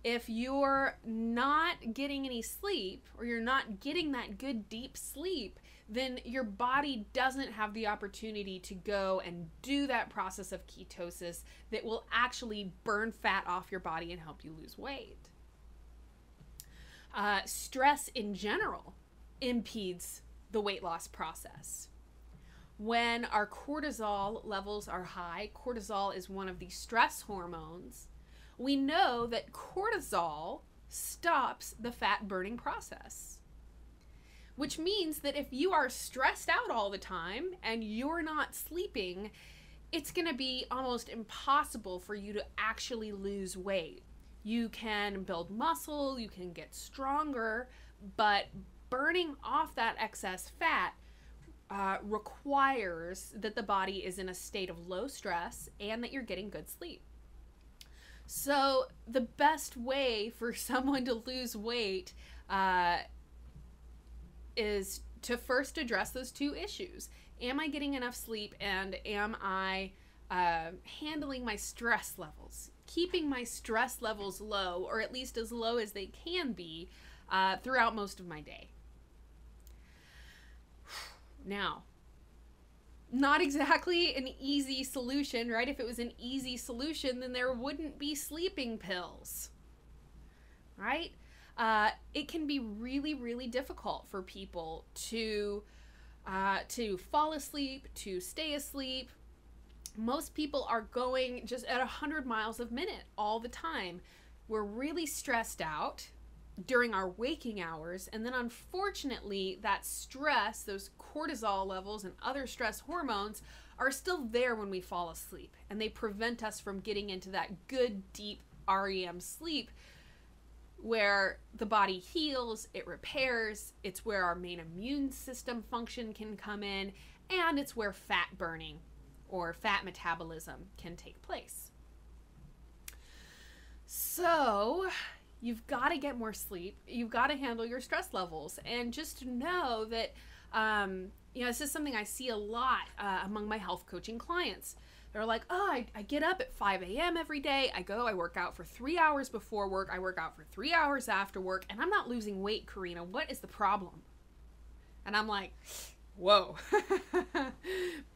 if you're not getting any sleep, or you're not getting that good deep sleep, then your body doesn't have the opportunity to go and do that process of ketosis that will actually burn fat off your body and help you lose weight. Stress in general impedes the weight loss process. When our cortisol levels are high, cortisol is one of the stress hormones, we know that cortisol stops the fat burning process. Which means that if you are stressed out all the time and you're not sleeping, it's going to be almost impossible for you to actually lose weight. You can build muscle, you can get stronger, but burning off that excess fat requires that the body is in a state of low stress and that you're getting good sleep. So the best way for someone to lose weight is to first address those two issues. Am I getting enough sleep, and am I handling my stress levels? Keeping my stress levels low, or at least as low as they can be throughout most of my day. Now, not exactly an easy solution, right? If it was an easy solution, then there wouldn't be sleeping pills, right? It can be really, really difficult for people to fall asleep, to stay asleep. Most people are going just at 100 miles a minute all the time. We're really stressed out during our waking hours, and then unfortunately that stress, those cortisol levels and other stress hormones, are still there when we fall asleep, and they prevent us from getting into that good deep REM sleep where the body heals, it repairs, it's where our main immune system function can come in, and it's where fat burning or fat metabolism can take place. So you've got to get more sleep. You've got to handle your stress levels, and just know that, this is something I see a lot among my health coaching clients. They're like, oh, I get up at 5 a.m. every day. I work out for 3 hours before work. I work out for 3 hours after work, and I'm not losing weight, Corrina. What is the problem? And I'm like, whoa,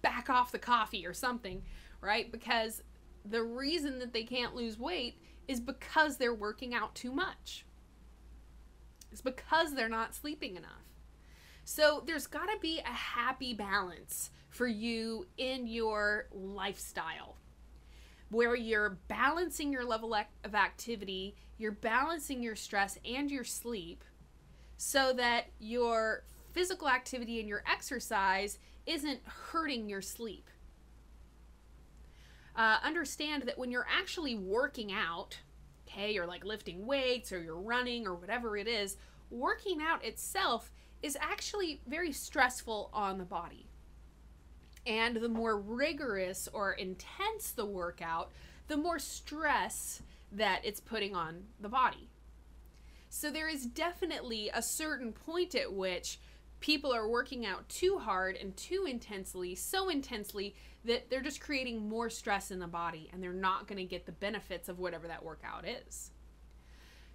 back off the coffee or something, right? Because the reason that they can't lose weight is because they're working out too much. It's because they're not sleeping enough. So there's got to be a happy balance for you in your lifestyle where you're balancing your level of activity, you're balancing your stress and your sleep so that your physical activity and your exercise isn't hurting your sleep. Understand that when you're actually working out, okay, you're like lifting weights or you're running or whatever it is, working out itself is actually very stressful on the body. And the more rigorous or intense the workout, the more stress that it's putting on the body. So there is definitely a certain point at which people are working out too hard and too intensely, so intensely that they're just creating more stress in the body and they're not going to get the benefits of whatever that workout is.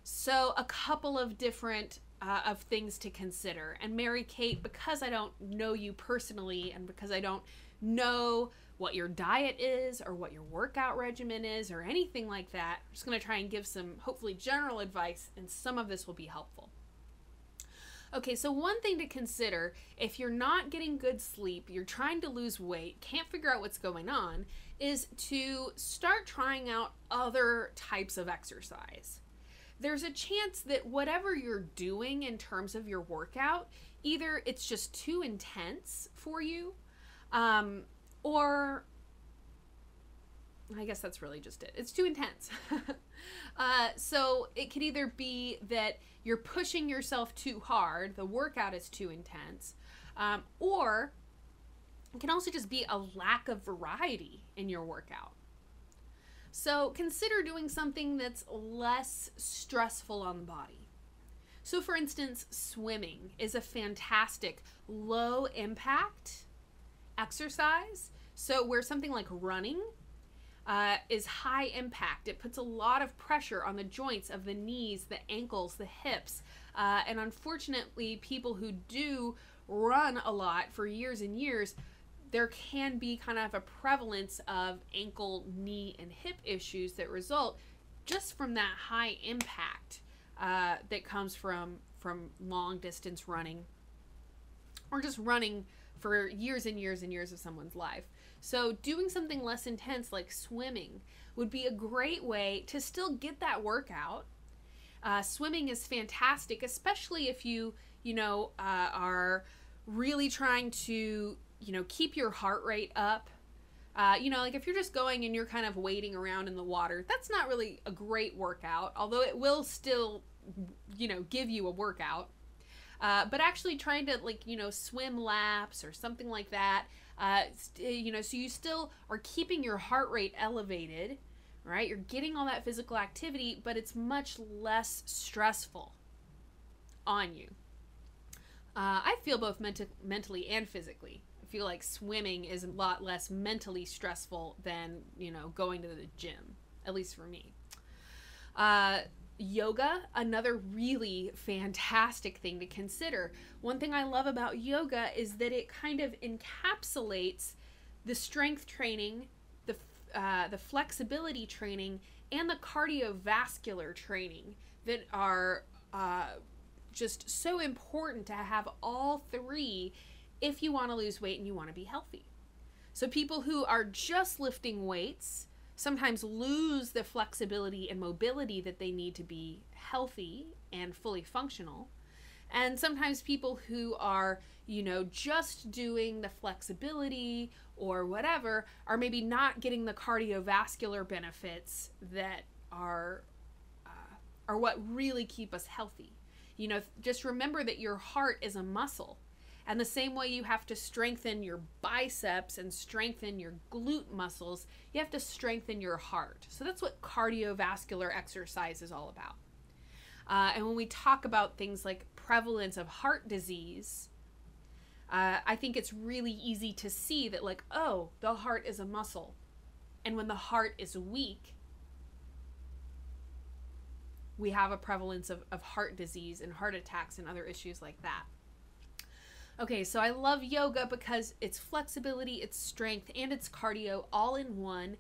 So a couple of different of things to consider. And Mary Kate, because I don't know you personally and because I don't know what your diet is or what your workout regimen is or anything like that, I'm just going to try and give some hopefully general advice, and some of this will be helpful. Okay, so one thing to consider if you're not getting good sleep, you're trying to lose weight, can't figure out what's going on, is to start trying out other types of exercise. There's a chance that whatever you're doing in terms of your workout, either it's just too intense for you, or I guess that's really just it. It's too intense. So it could either be that you're pushing yourself too hard, the workout is too intense, or it can also just be a lack of variety in your workout. So consider doing something that's less stressful on the body. So for instance, swimming is a fantastic low impact exercise. So where something like running is high impact. It puts a lot of pressure on the joints of the knees, the ankles, the hips. And unfortunately, people who do run a lot for years and years, there can be kind of a prevalence of ankle, knee, and hip issues that result just from that high impact that comes from long distance running or just running for years and years and years of someone's life. So doing something less intense like swimming would be a great way to still get that workout. Swimming is fantastic, especially if you are really trying to keep your heart rate up. Like if you're just going and you're kind of wading around in the water, that's not really a great workout, although it will still, give you a workout. But actually trying to swim laps or something like that, so you still are keeping your heart rate elevated, right? You're getting all that physical activity, but it's much less stressful on you. I feel both mentally and physically. I feel like swimming is a lot less mentally stressful than, going to the gym, at least for me. Yoga, another really fantastic thing to consider. One thing I love about yoga is that it kind of encapsulates the strength training, the flexibility training, and the cardiovascular training that are just so important to have all three if you want to lose weight and you want to be healthy. So people who are just lifting weights sometimes lose the flexibility and mobility that they need to be healthy and fully functional. And sometimes people who are, just doing the flexibility or whatever are maybe not getting the cardiovascular benefits that are what really keep us healthy. Just remember that your heart is a muscle. And the same way you have to strengthen your biceps and strengthen your glute muscles, you have to strengthen your heart. So that's what cardiovascular exercise is all about. And when we talk about things like prevalence of heart disease, I think it's really easy to see that the heart is a muscle. And when the heart is weak, we have a prevalence of heart disease and heart attacks and other issues like that. Okay, so I love yoga because it's flexibility, it's strength, and it's cardio all in one.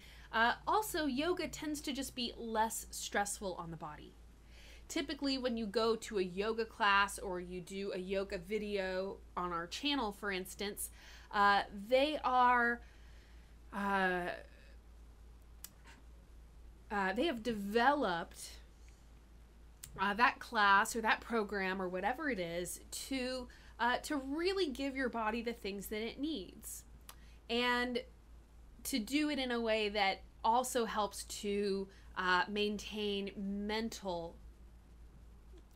Also, yoga tends to just be less stressful on the body. Typically, when you go to a yoga class or you do a yoga video on our channel, for instance, they have developed that class or that program or whatever it is to really give your body the things that it needs, and to do it in a way that also helps to maintain mental,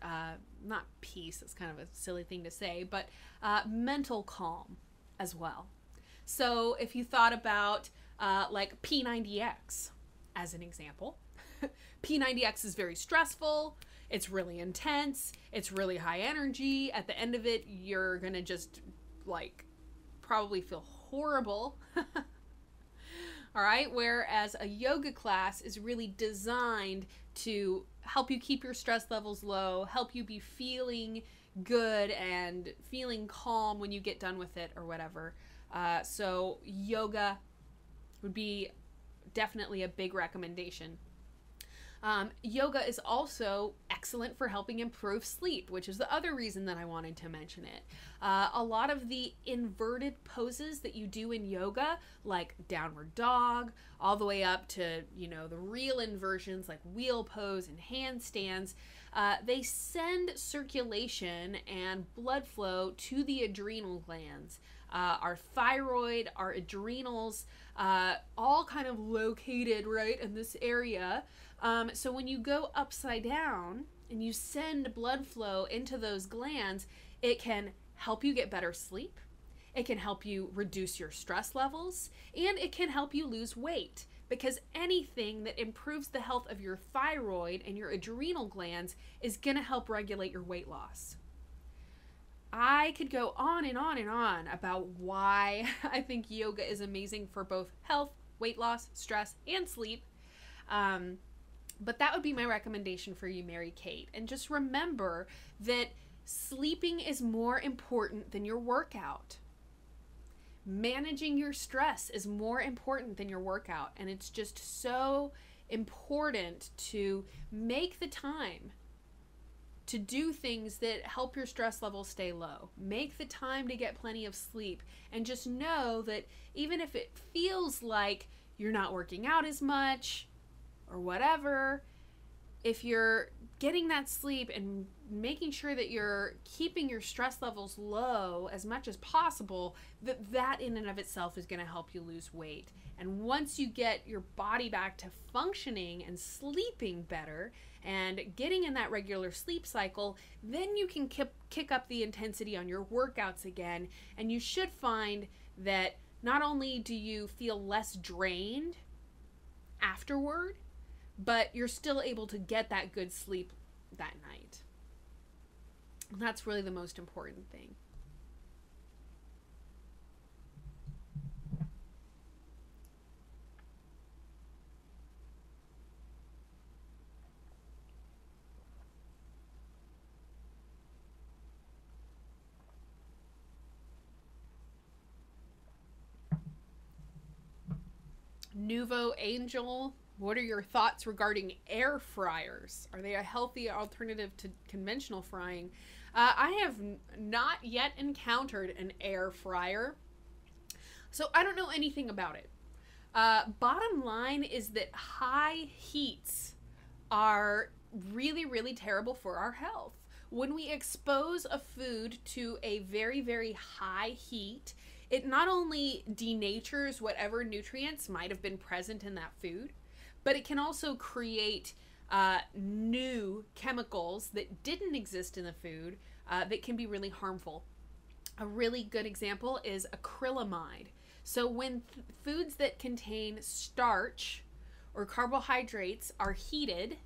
not peace, it's kind of a silly thing to say, but mental calm as well. So if you thought about like P90X as an example, P90X is very stressful. It's really intense. It's really high energy. At the end of it, you're going to just like probably feel horrible. All right. Whereas a yoga class is really designed to help you keep your stress levels low, help you be feeling good and feeling calm when you get done with it or whatever. So yoga would be definitely a big recommendation. Yoga is also excellent for helping improve sleep, which is the other reason that I wanted to mention it. A lot of the inverted poses that you do in yoga, like downward dog, all the way up to, you know, the real inversions like wheel pose and handstands, they send circulation and blood flow to the adrenal glands. Our thyroid, our adrenals, all kind of located right in this area. So when you go upside down and you send blood flow into those glands, it can help you get better sleep. It can help you reduce your stress levels, and it can help you lose weight, because anything that improves the health of your thyroid and your adrenal glands is going to help regulate your weight loss. I could go on and on and on about why I think yoga is amazing for both health, weight loss, stress, and sleep. But that would be my recommendation for you, Mary Kate. And just remember that sleeping is more important than your workout. Managing your stress is more important than your workout. And it's just so important to make the time to do things that help your stress levels stay low. Make the time to get plenty of sleep. And just know that even if it feels like you're not working out as much or whatever, if you're getting that sleep and making sure that you're keeping your stress levels low as much as possible, that in and of itself is going to help you lose weight. And once you get your body back to functioning and sleeping better and getting in that regular sleep cycle, then you can kick up the intensity on your workouts again, and you should find that not only do you feel less drained afterward, but you're still able to get that good sleep that night. And that's really the most important thing. Nouveau Angel, what are your thoughts regarding air fryers? Are they a healthy alternative to conventional frying? I have not yet encountered an air fryer, so I don't know anything about it. Bottom line is that high heats are really, really terrible for our health. When we expose a food to a very, very high heat, it not only denatures whatever nutrients might have been present in that food, but it can also create new chemicals that didn't exist in the food that can be really harmful. A really good example is acrylamide. So when foods that contain starch or carbohydrates are heated,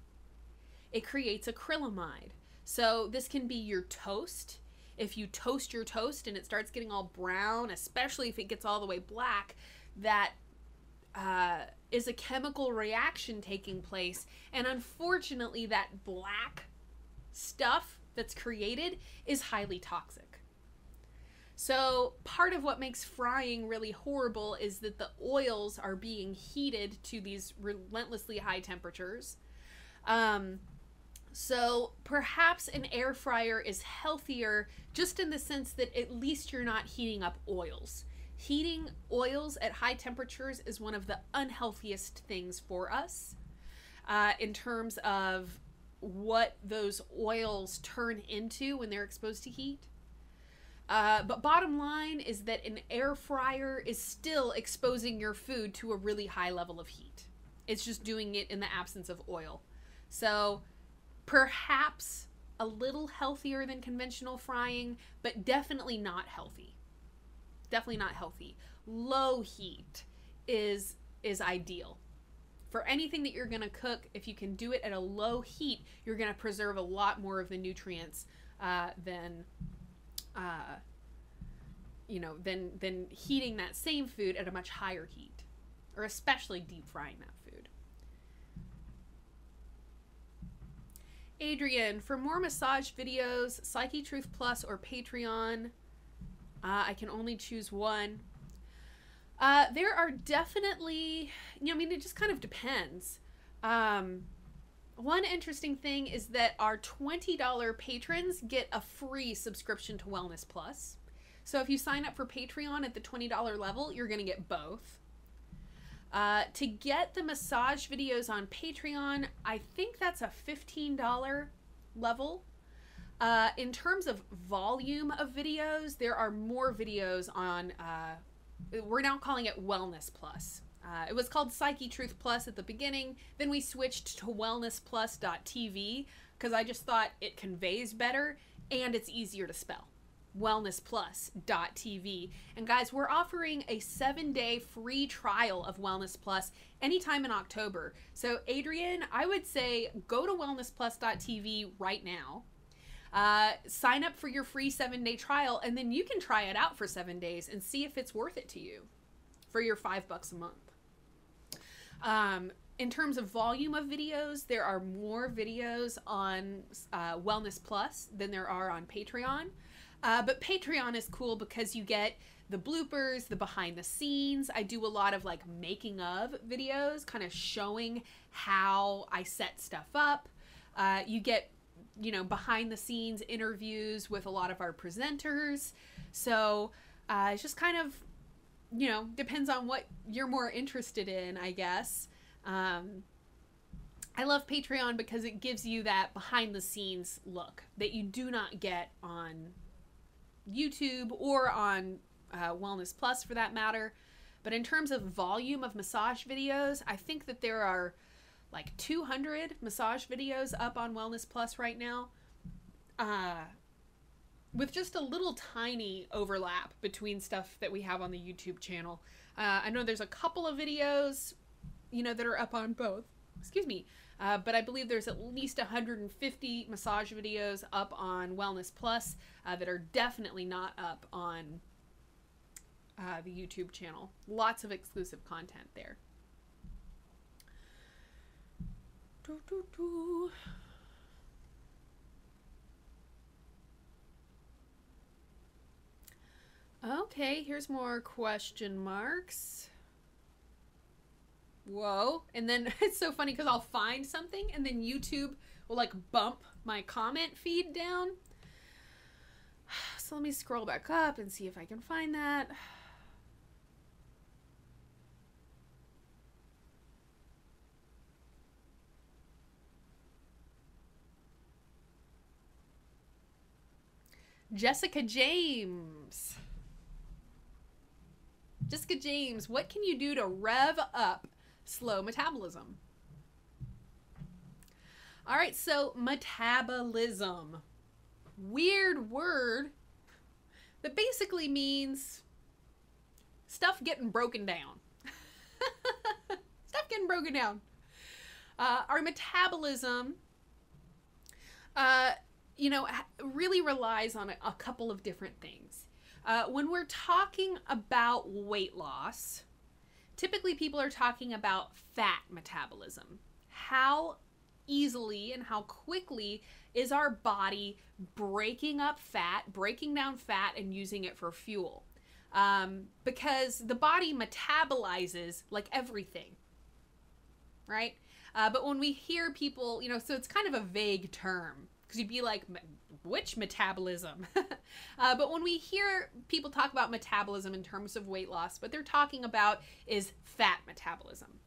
it creates acrylamide. So this can be your toast. If you toast your toast and it starts getting all brown, especially if it gets all the way black, that is a chemical reaction taking place, and unfortunately that black stuff that's created is highly toxic. So part of what makes frying really horrible is that the oils are being heated to these relentlessly high temperatures. So perhaps an air fryer is healthier, just in the sense that at least you're not heating up oils. Heating oils at high temperatures is one of the unhealthiest things for us, in terms of what those oils turn into when they're exposed to heat. But bottom line is that an air fryer is still exposing your food to a really high level of heat. It's just doing it in the absence of oil. So perhaps a little healthier than conventional frying, but definitely not healthy. Definitely not healthy. Low heat is ideal. For anything that you're going to cook, if you can do it at a low heat, you're going to preserve a lot more of the nutrients than heating that same food at a much higher heat, or especially deep frying that food. Adrian, for more massage videos, Psychetruth Plus or Patreon? I can only choose one. There are definitely, it just kind of depends. One interesting thing is that our $20 patrons get a free subscription to Wellness Plus. So if you sign up for Patreon at the $20 level, you're going to get both. To get the massage videos on Patreon, I think that's a $15 level. In terms of volume of videos, there are more videos on, we're now calling it Wellness Plus. It was called Psychetruth Plus at the beginning. Then we switched to wellnessplus.tv because I just thought it conveys better and it's easier to spell. wellnessplus.tv. And guys, we're offering a 7-day free trial of Wellness Plus anytime in October. So Adrian, I would say go to wellnessplus.tv right now. Sign up for your free 7-day trial, and then you can try it out for 7 days and see if it's worth it to you for your $5 a month. In terms of volume of videos, there are more videos on Wellness Plus than there are on Patreon. But Patreon is cool because you get the bloopers, the behind the scenes. I do a lot of like making of videos, kind of showing how I set stuff up. You get, behind the scenes interviews with a lot of our presenters. So it's just kind of, depends on what you're more interested in, I guess. I love Patreon because it gives you that behind the scenes look that you do not get on YouTube or on Wellness Plus for that matter. But in terms of volume of massage videos, I think that there are like 200 massage videos up on Wellness Plus right now, with just a little tiny overlap between stuff that we have on the YouTube channel. I know there's a couple of videos, that are up on both. Excuse me. But I believe there's at least 150 massage videos up on Wellness Plus that are definitely not up on the YouTube channel. Lots of exclusive content there. Okay, here's more question marks. Whoa. And then it's so funny because I'll find something and then YouTube will like bump my comment feed down. So let me scroll back up and see if I can find that. Jessica James. Jessica James, what can you do to rev up slow metabolism? All right, so metabolism. Weird word that basically means stuff getting broken down. Stuff getting broken down. Our metabolism, really relies on a couple of different things. When we're talking about weight loss, typically people are talking about fat metabolism. How easily and how quickly is our body breaking up fat, breaking down fat and using it for fuel? Because the body metabolizes like everything, right? But when we hear people, so it's kind of a vague term, because you'd be like, which metabolism? But when we hear people talk about metabolism in terms of weight loss, what they're talking about is fat metabolism.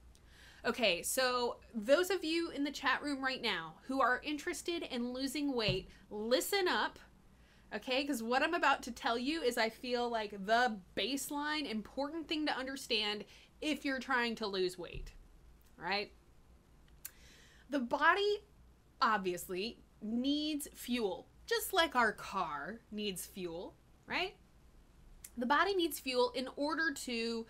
Okay, so those of you in the chat room right now who are interested in losing weight, listen up, okay? Because what I'm about to tell you is, I feel like, the baseline important thing to understand if you're trying to lose weight, right? The body obviously needs fuel, just like our car needs fuel, right? The body needs fuel in order to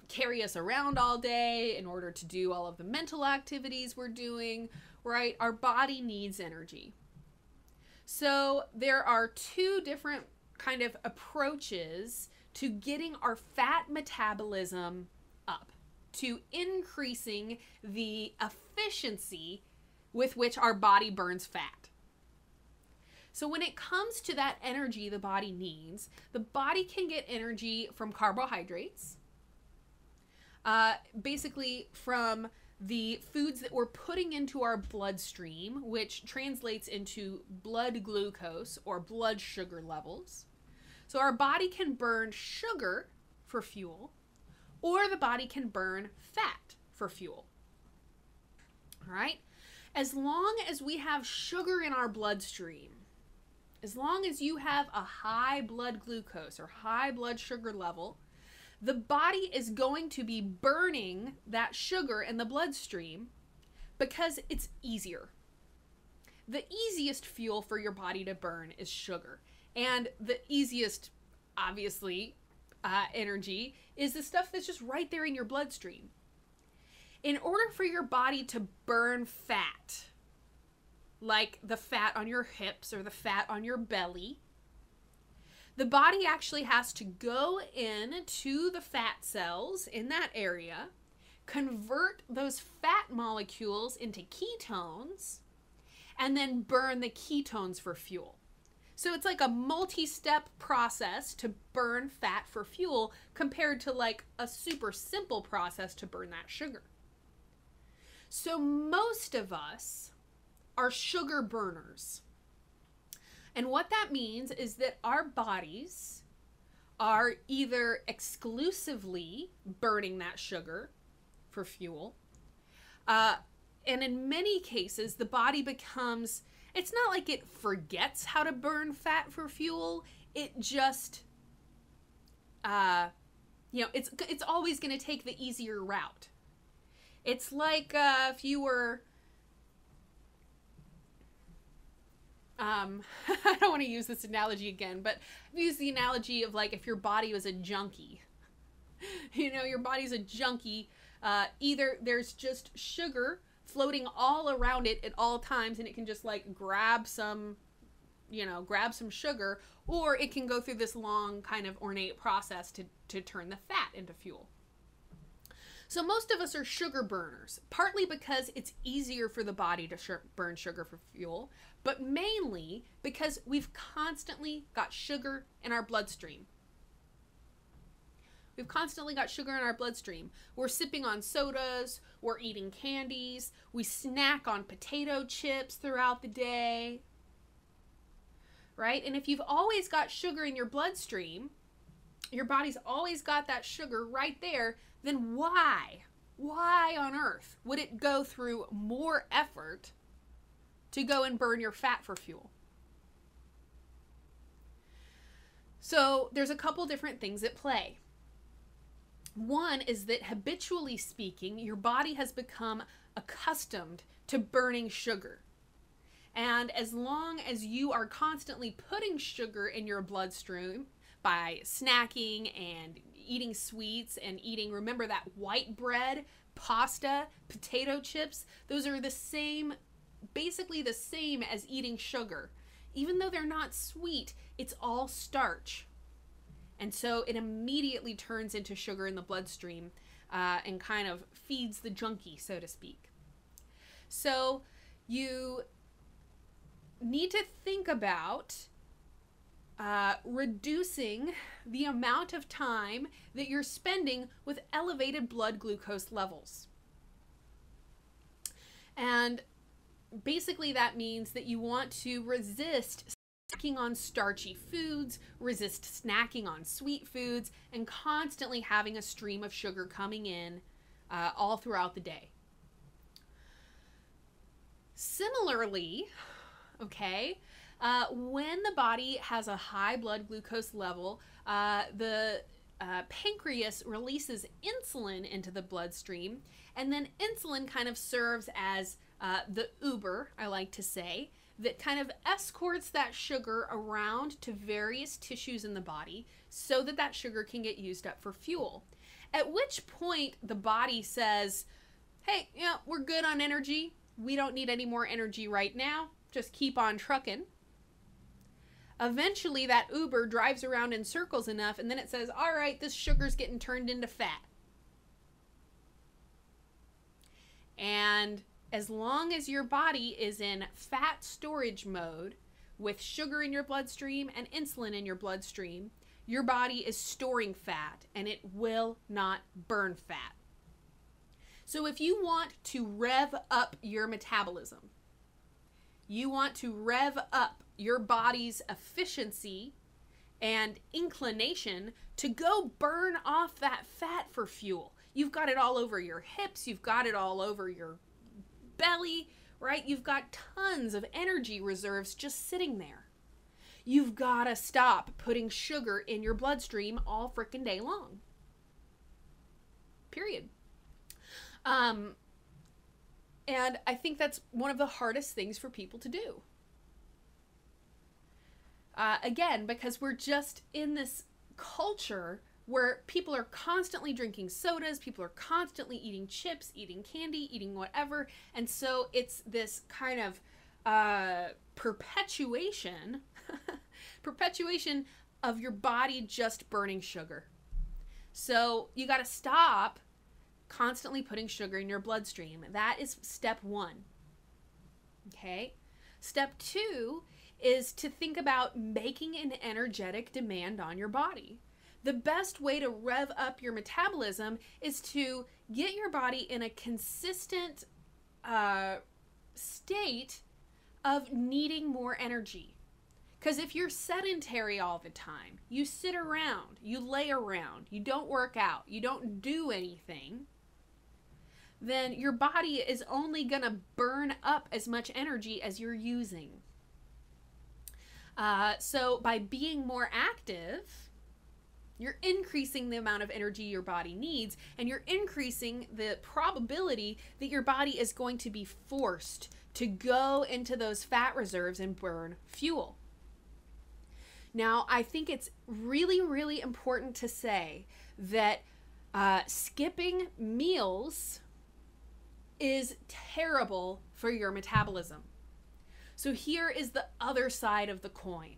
carry us around all day, in order to do all of the mental activities we're doing, right? Our body needs energy. So there are two different kind of approaches to getting our fat metabolism up, to increasing the efficiency with which our body burns fat. So when it comes to that energy the body needs, the body can get energy from carbohydrates, basically from the foods that we're putting into our bloodstream, which translates into blood glucose or blood sugar levels. So our body can burn sugar for fuel, or the body can burn fat for fuel. All right? As long as we have sugar in our bloodstream, as long as you have a high blood glucose or high blood sugar level, the body is going to be burning that sugar in the bloodstream because it's easier. The easiest fuel for your body to burn is sugar. And the easiest, obviously, energy is the stuff that's just right there in your bloodstream. In order for your body to burn fat, like the fat on your hips or the fat on your belly, the body actually has to go in to the fat cells in that area, convert those fat molecules into ketones, and then burn the ketones for fuel. So it's like a multi-step process to burn fat for fuel compared to like a super simple process to burn that sugar. So most of us are sugar burners. And what that means is that our bodies are either exclusively burning that sugar for fuel, and in many cases, the body becomes, it's not like it forgets how to burn fat for fuel, it just, it's always going to take the easier route. It's like if you were, I don't want to use this analogy again, but I've used the analogy of like if your body was a junkie. Your body's a junkie. Either there's just sugar floating all around it at all times and it can just like grab some sugar, or it can go through this long kind of ornate process to turn the fat into fuel. So most of us are sugar burners, partly because it's easier for the body to burn sugar for fuel, but mainly because we've constantly got sugar in our bloodstream. We've constantly got sugar in our bloodstream. We're sipping on sodas, we're eating candies, we snack on potato chips throughout the day, right? And if you've always got sugar in your bloodstream, your body's always got that sugar right there, then why on earth would it go through more effort to go and burn your fat for fuel? So there's a couple different things at play. One is that habitually speaking, your body has become accustomed to burning sugar. And as long as you are constantly putting sugar in your bloodstream by snacking and eating sweets and eating, remember that white bread, pasta, potato chips, those are the same, basically the same as eating sugar. Even though they're not sweet, it's all starch. And so it immediately turns into sugar in the bloodstream. and kind of feeds the junkie, so to speak. So you need to think about reducing the amount of time that you're spending with elevated blood glucose levels. And basically that means that you want to resist snacking on starchy foods, resist snacking on sweet foods, and constantly having a stream of sugar coming in all throughout the day. Similarly, okay, when the body has a high blood glucose level, the pancreas releases insulin into the bloodstream, and then insulin kind of serves as the Uber, I like to say, that kind of escorts that sugar around to various tissues in the body so that that sugar can get used up for fuel. At which point the body says, hey, we're good on energy. We don't need any more energy right now. Just keep on trucking. Eventually that Uber drives around in circles enough, and then it says, all right, this sugar's getting turned into fat. And as long as your body is in fat storage mode with sugar in your bloodstream and insulin in your bloodstream, your body is storing fat and it will not burn fat. So if you want to rev up your metabolism, you want to rev up your body's efficiency and inclination to go burn off that fat for fuel. You've got it all over your hips, you've got it all over your belly, right? You've got tons of energy reserves just sitting there. You've got to stop putting sugar in your bloodstream all frickin' day long. Period. And I think that's one of the hardest things for people to do. Again, because we're just in this culture where people are constantly drinking sodas, people are constantly eating chips, eating candy, eating whatever. And so it's this kind of perpetuation of your body just burning sugar. So you got to stop constantly putting sugar in your bloodstream. That is step one. Okay? Step two is to think about making an energetic demand on your body. The best way to rev up your metabolism is to get your body in a consistent state of needing more energy. Because if you're sedentary all the time, you sit around, you lay around, you don't work out, you don't do anything, then your body is only going to burn up as much energy as you're using. So by being more active, you're increasing the amount of energy your body needs, and you're increasing the probability that your body is going to be forced to go into those fat reserves and burn fuel. Now, I think it's really, really important to say that skipping meals is terrible for your metabolism. So here is the other side of the coin,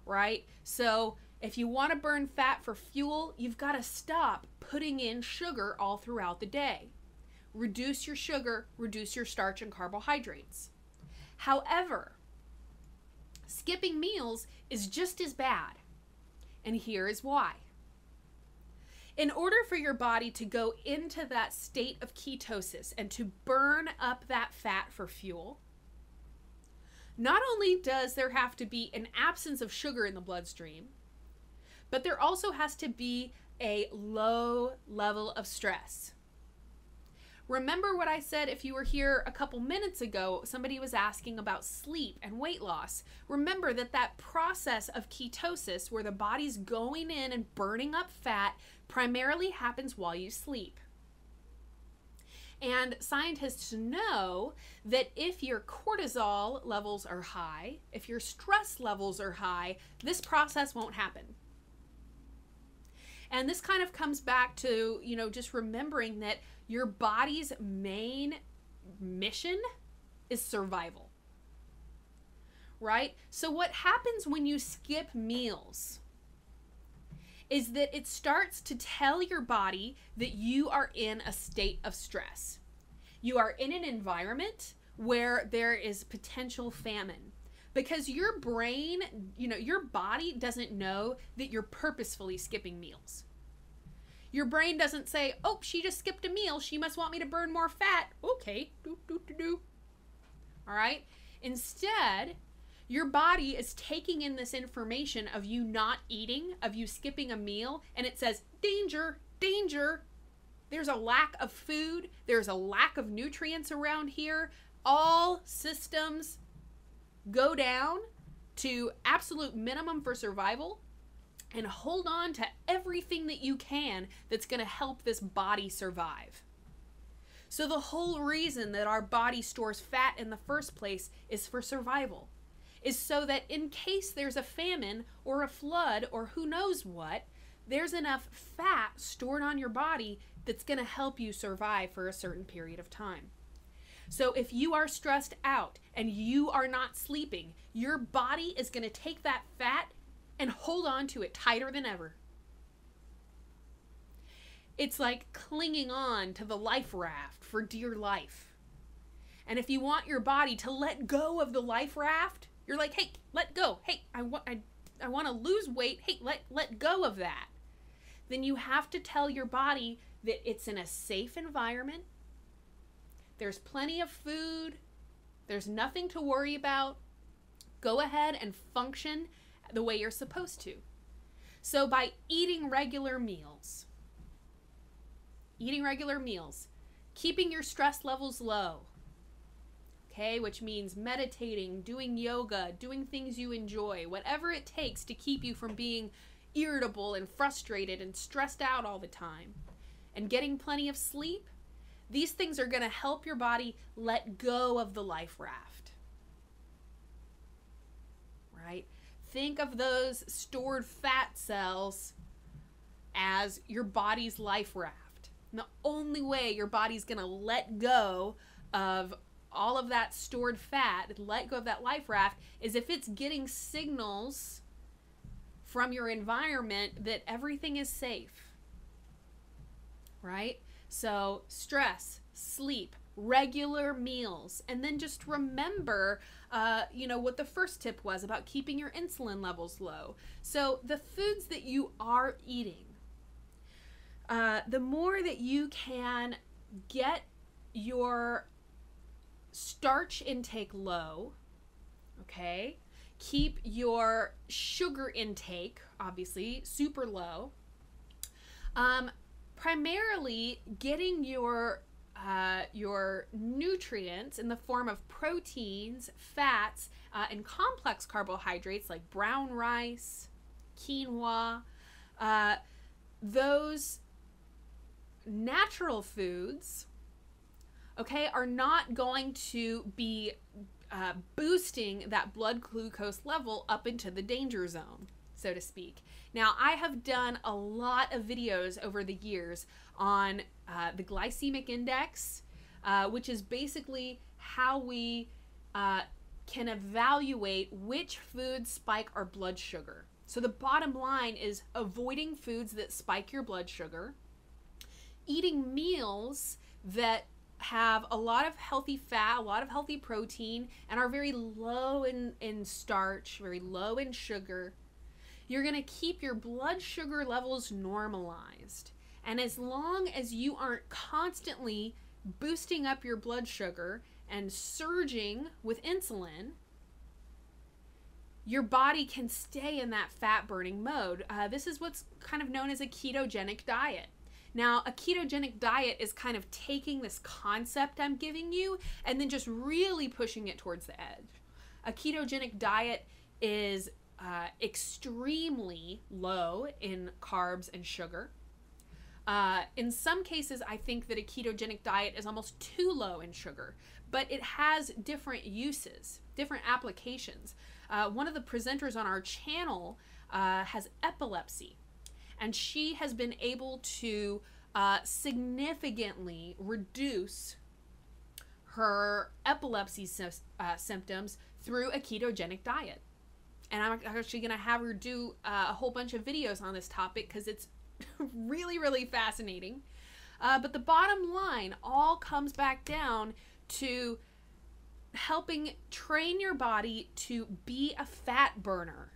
right? So if you want to burn fat for fuel, you've got to stop putting in sugar all throughout the day. Reduce your sugar, reduce your starch and carbohydrates. However, skipping meals is just as bad. And here is why. In order for your body to go into that state of ketosis and to burn up that fat for fuel, not only does there have to be an absence of sugar in the bloodstream, but there also has to be a low level of stress. Remember what I said if you were here a couple minutes ago, somebody was asking about sleep and weight loss. Remember that that process of ketosis, where the body's going in and burning up fat, primarily happens while you sleep. And scientists know that if your cortisol levels are high, if your stress levels are high, this process won't happen. And this kind of comes back to, just remembering that your body's main mission is survival, right? So what happens when you skip meals is that it starts to tell your body that you are in a state of stress. You are in an environment where there is potential famine, because your brain, your body doesn't know that you're purposefully skipping meals. Your brain doesn't say, oh, she just skipped a meal, she must want me to burn more fat. Okay, all right. Instead, your body is taking in this information of you not eating, of you skipping a meal, and it says, danger, danger. There's a lack of food. There's a lack of nutrients around here. All systems go down to absolute minimum for survival, and hold on to everything that you can that's going to help this body survive. So the whole reason that our body stores fat in the first place is for survival, is so that in case there's a famine or a flood or who knows what, there's enough fat stored on your body that's going to help you survive for a certain period of time. So if you are stressed out and you are not sleeping, your body is going to take that fat and hold on to it tighter than ever. It's like clinging on to the life raft for dear life. And if you want your body to let go of the life raft, you're like, hey, let go. Hey, I want to lose weight. Hey, let go of that. Then you have to tell your body that it's in a safe environment. There's plenty of food. There's nothing to worry about. Go ahead and function the way you're supposed to. So by eating regular meals, keeping your stress levels low, okay, which means meditating, doing yoga, doing things you enjoy, whatever it takes to keep you from being irritable and frustrated and stressed out all the time, and getting plenty of sleep, these things are going to help your body let go of the life raft, right? Think of those stored fat cells as your body's life raft. And the only way your body's going to let go of all of that stored fat, let go of that life raft, is if it's getting signals from your environment that everything is safe, right? So stress, sleep, regular meals, and then just remember, what the first tip was about keeping your insulin levels low. So the foods that you are eating, the more that you can get your starch intake low, okay? Keep your sugar intake, obviously, super low. Primarily getting your nutrients in the form of proteins, fats, and complex carbohydrates like brown rice, quinoa, those natural foods, okay, are not going to be boosting that blood glucose level up into the danger zone, so to speak. Now, I have done a lot of videos over the years on the glycemic index, which is basically how we can evaluate which foods spike our blood sugar. So the bottom line is avoiding foods that spike your blood sugar, eating meals that have a lot of healthy fat, a lot of healthy protein, and are very low in starch, very low in sugar. You're going to keep your blood sugar levels normalized. And as long as you aren't constantly boosting up your blood sugar and surging with insulin, your body can stay in that fat burning mode. This is what's kind of known as a ketogenic diet. Now, a ketogenic diet is kind of taking this concept I'm giving you and then just really pushing it towards the edge. A ketogenic diet is extremely low in carbs and sugar. In some cases, I think that a ketogenic diet is almost too low in sugar, but it has different uses, different applications. One of the presenters on our channel has epilepsy, and she has been able to significantly reduce her epilepsy symptoms through a ketogenic diet. And I'm actually going to have her do a whole bunch of videos on this topic because it's really, really fascinating. But the bottom line all comes back down to helping train your body to be a fat burner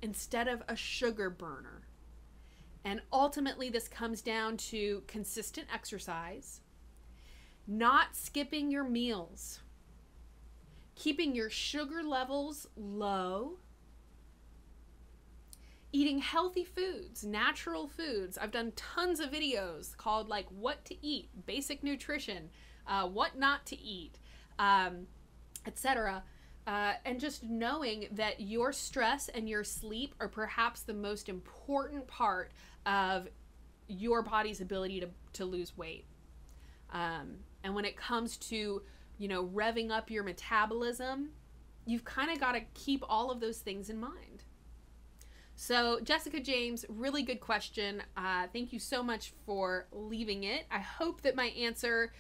instead of a sugar burner. And ultimately, this comes down to consistent exercise, not skipping your meals, keeping your sugar levels low, eating healthy foods, natural foods. I've done tons of videos called like what to eat, basic nutrition, what not to eat, etc. And just knowing that your stress and your sleep are perhaps the most important part of your body's ability to lose weight. And when it comes to, you know, revving up your metabolism, you've kind of got to keep all of those things in mind. So Jessica James, really good question. Thank you so much for leaving it. I hope that my answer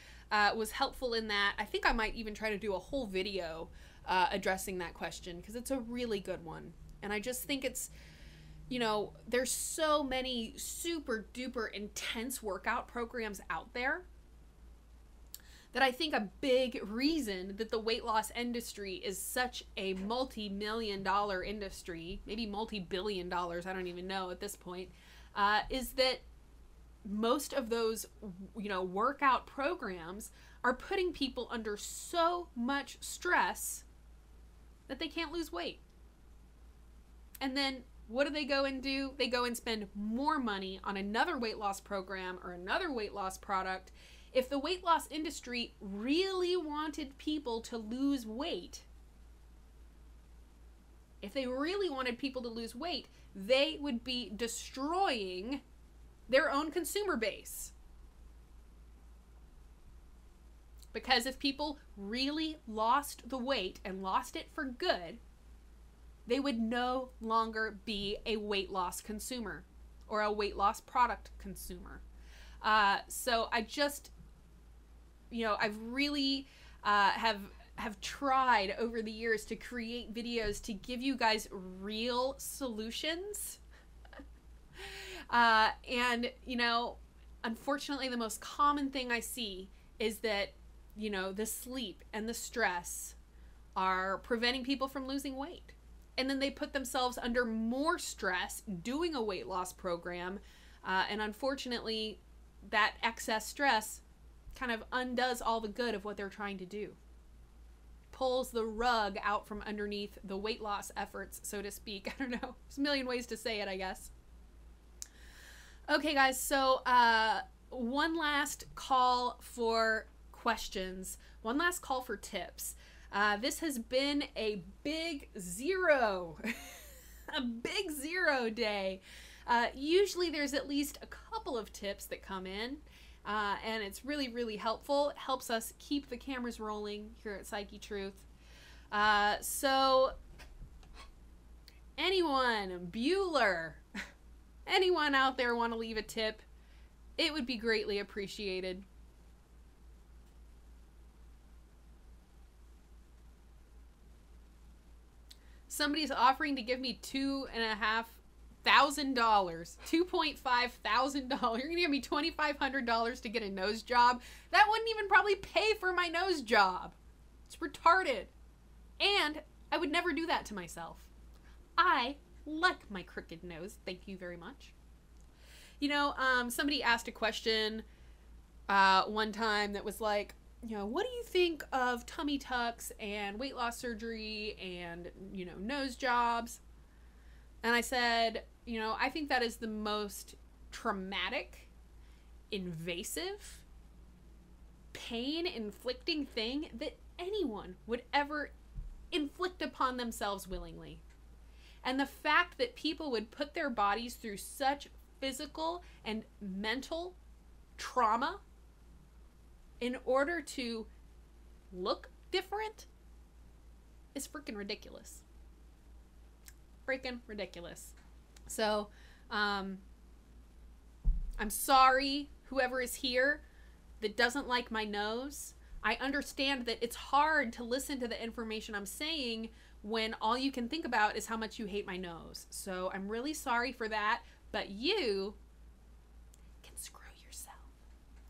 was helpful in that. I think I might even try to do a whole video addressing that question because it's a really good one. And I just think it's, you know, there's so many super duper intense workout programs out there that I think a big reason that the weight loss industry is such a multi-million-dollar industry, maybe multi-billion dollars, I don't even know at this point, is that most of those, you know, workout programs are putting people under so much stress that they can't lose weight. And then what do they go and do? They go and spend more money on another weight loss program or another weight loss product. If the weight loss industry really wanted people to lose weight, if they really wanted people to lose weight, they would be destroying their own consumer base. Because if people really lost the weight and lost it for good, they would no longer be a weight loss consumer or a weight loss product consumer. So I just, you know, I've really have tried over the years to create videos to give you guys real solutions. And, you know, unfortunately, the most common thing I see is that, you know, the sleep and the stress are preventing people from losing weight. And then they put themselves under more stress doing a weight loss program. And unfortunately, that excess stress kind of undoes all the good of what they're trying to do. Pulls the rug out from underneath the weight loss efforts, so to speak. I don't know. There's a million ways to say it, I guess. Okay, guys, so one last call for questions. One last call for tips. This has been a big zero. A big zero day. Usually there's at least a couple of tips that come in. And it's really, really helpful. It helps us keep the cameras rolling here at Psychetruth. So, anyone, Bueller, anyone out there want to leave a tip? It would be greatly appreciated. Somebody's offering to give me $2,500, $2,500. You're gonna give me $2,500 to get a nose job? That wouldn't even probably pay for my nose job. It's retarded. And I would never do that to myself. I like my crooked nose. Thank you very much. You know, somebody asked a question one time that was like, you know, what do you think of tummy tucks and weight loss surgery and, you know, nose jobs? And I said, you know, I think that is the most traumatic, invasive, pain-inflicting thing that anyone would ever inflict upon themselves willingly. And the fact that people would put their bodies through such physical and mental trauma in order to look different is freaking ridiculous. Freaking ridiculous. So, I'm sorry, whoever is here that doesn't like my nose. I understand that it's hard to listen to the information I'm saying when all you can think about is how much you hate my nose. So I'm really sorry for that, but you can screw yourself.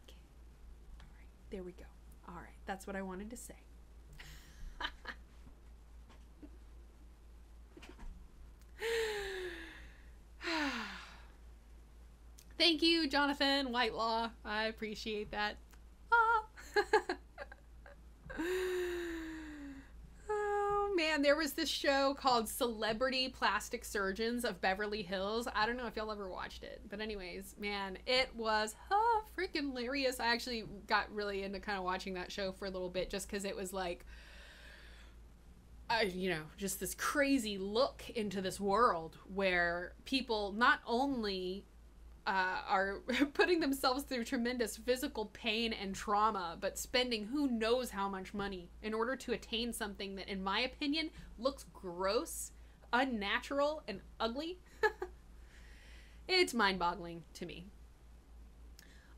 Okay. All right, there we go. All right, that's what I wanted to say. Thank you, Jonathan Whitelaw. I appreciate that. Ah. Oh man, there was this show called Celebrity Plastic Surgeons of Beverly Hills. I don't know if y'all ever watched it, but anyways, man, it was freaking hilarious. I actually got really into kind of watching that show for a little bit just because it was like, you know, just this crazy look into this world where people not only are putting themselves through tremendous physical pain and trauma, but spending who knows how much money in order to attain something that, in my opinion, looks gross, unnatural, and ugly. It's mind-boggling to me.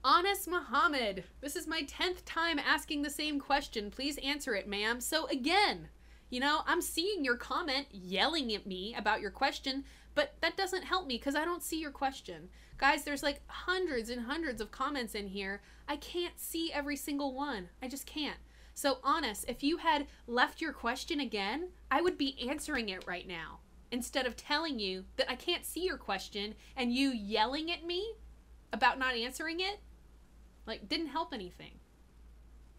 Honest Muhammad, this is my 10th time asking the same question. Please answer it, ma'am. So again, you know, I'm seeing your comment yelling at me about your question, but that doesn't help me because I don't see your question. Guys, there's like hundreds and hundreds of comments in here. I can't see every single one. I just can't. So honest, if you had left your question again, I would be answering it right now instead of telling you that I can't see your question and you yelling at me about not answering it. Like, didn't help anything.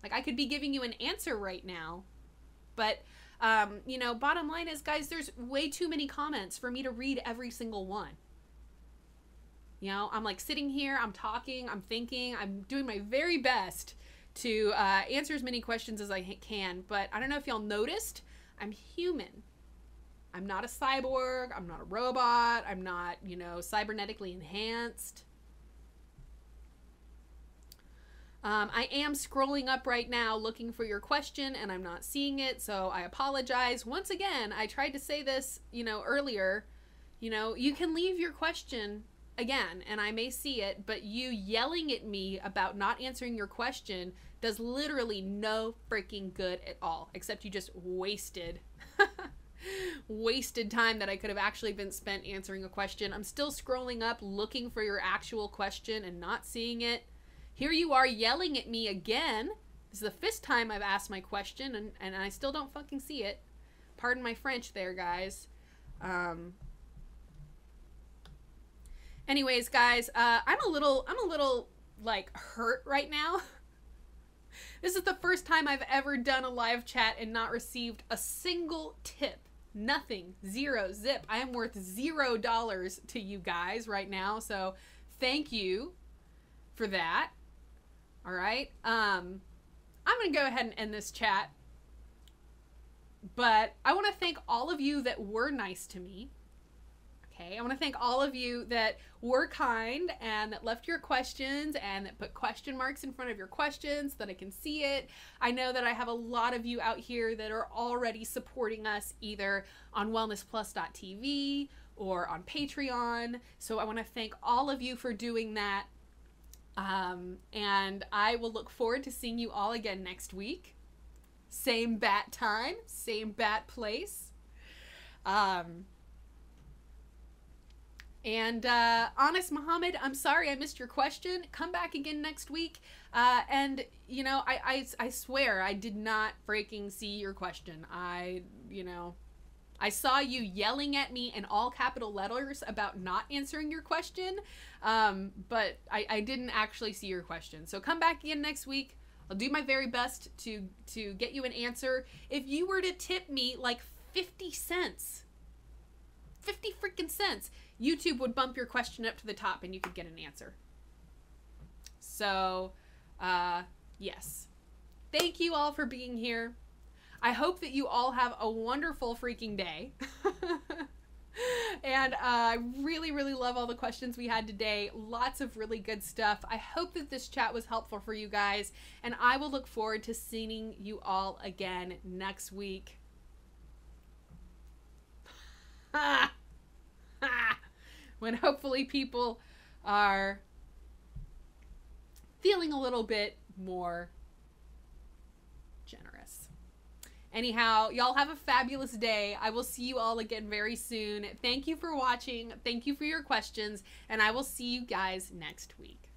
Like, I could be giving you an answer right now, but you know, bottom line is, guys, there's way too many comments for me to read every single one. You know, I'm like sitting here, I'm talking, I'm thinking, I'm doing my very best to answer as many questions as I can, but I don't know if y'all noticed, I'm human. I'm not a cyborg, I'm not a robot, I'm not, you know, cybernetically enhanced. I am scrolling up right now looking for your question and I'm not seeing it, so I apologize. Once again, I tried to say this, you know, earlier, you know, you can leave your question again and I may see it, but you yelling at me about not answering your question does literally no freaking good at all, except you just wasted wasted time that I could have actually been spent answering a question. I'm still scrolling up looking for your actual question and not seeing it. Here you are yelling at me again. This is the 5th time I've asked my question and I still don't fucking see it. Pardon my French there, guys. Anyways, guys, I'm a little like hurt right now. This is the first time I've ever done a live chat and not received a single tip. Nothing. Zero. Zip. I am worth $0 to you guys right now. So thank you for that. All right. I'm going to go ahead and end this chat. But I want to thank all of you that were nice to me. Okay. I want to thank all of you that were kind and that left your questions and that put question marks in front of your questions so that I can see it. I know that I have a lot of you out here that are already supporting us either on wellnessplus.tv or on Patreon. So I want to thank all of you for doing that. And I will look forward to seeing you all again next week. Same bat time, same bat place. Honest Muhammad, I'm sorry I missed your question. Come back again next week. And you know, I swear I did not freaking see your question. You know, I saw you yelling at me in all capital letters about not answering your question, but I didn't actually see your question. So come back again next week. I'll do my very best to get you an answer. If you were to tip me like 50 cents, 50 freaking cents, YouTube would bump your question up to the top and you could get an answer. So, yes. Thank you all for being here. I hope that you all have a wonderful freaking day. And I really, really love all the questions we had today. Lots of really good stuff. I hope that this chat was helpful for you guys. And I will look forward to seeing you all again next week. When hopefully people are feeling a little bit more generous. Anyhow, y'all have a fabulous day. I will see you all again very soon. Thank you for watching. Thank you for your questions. And I will see you guys next week.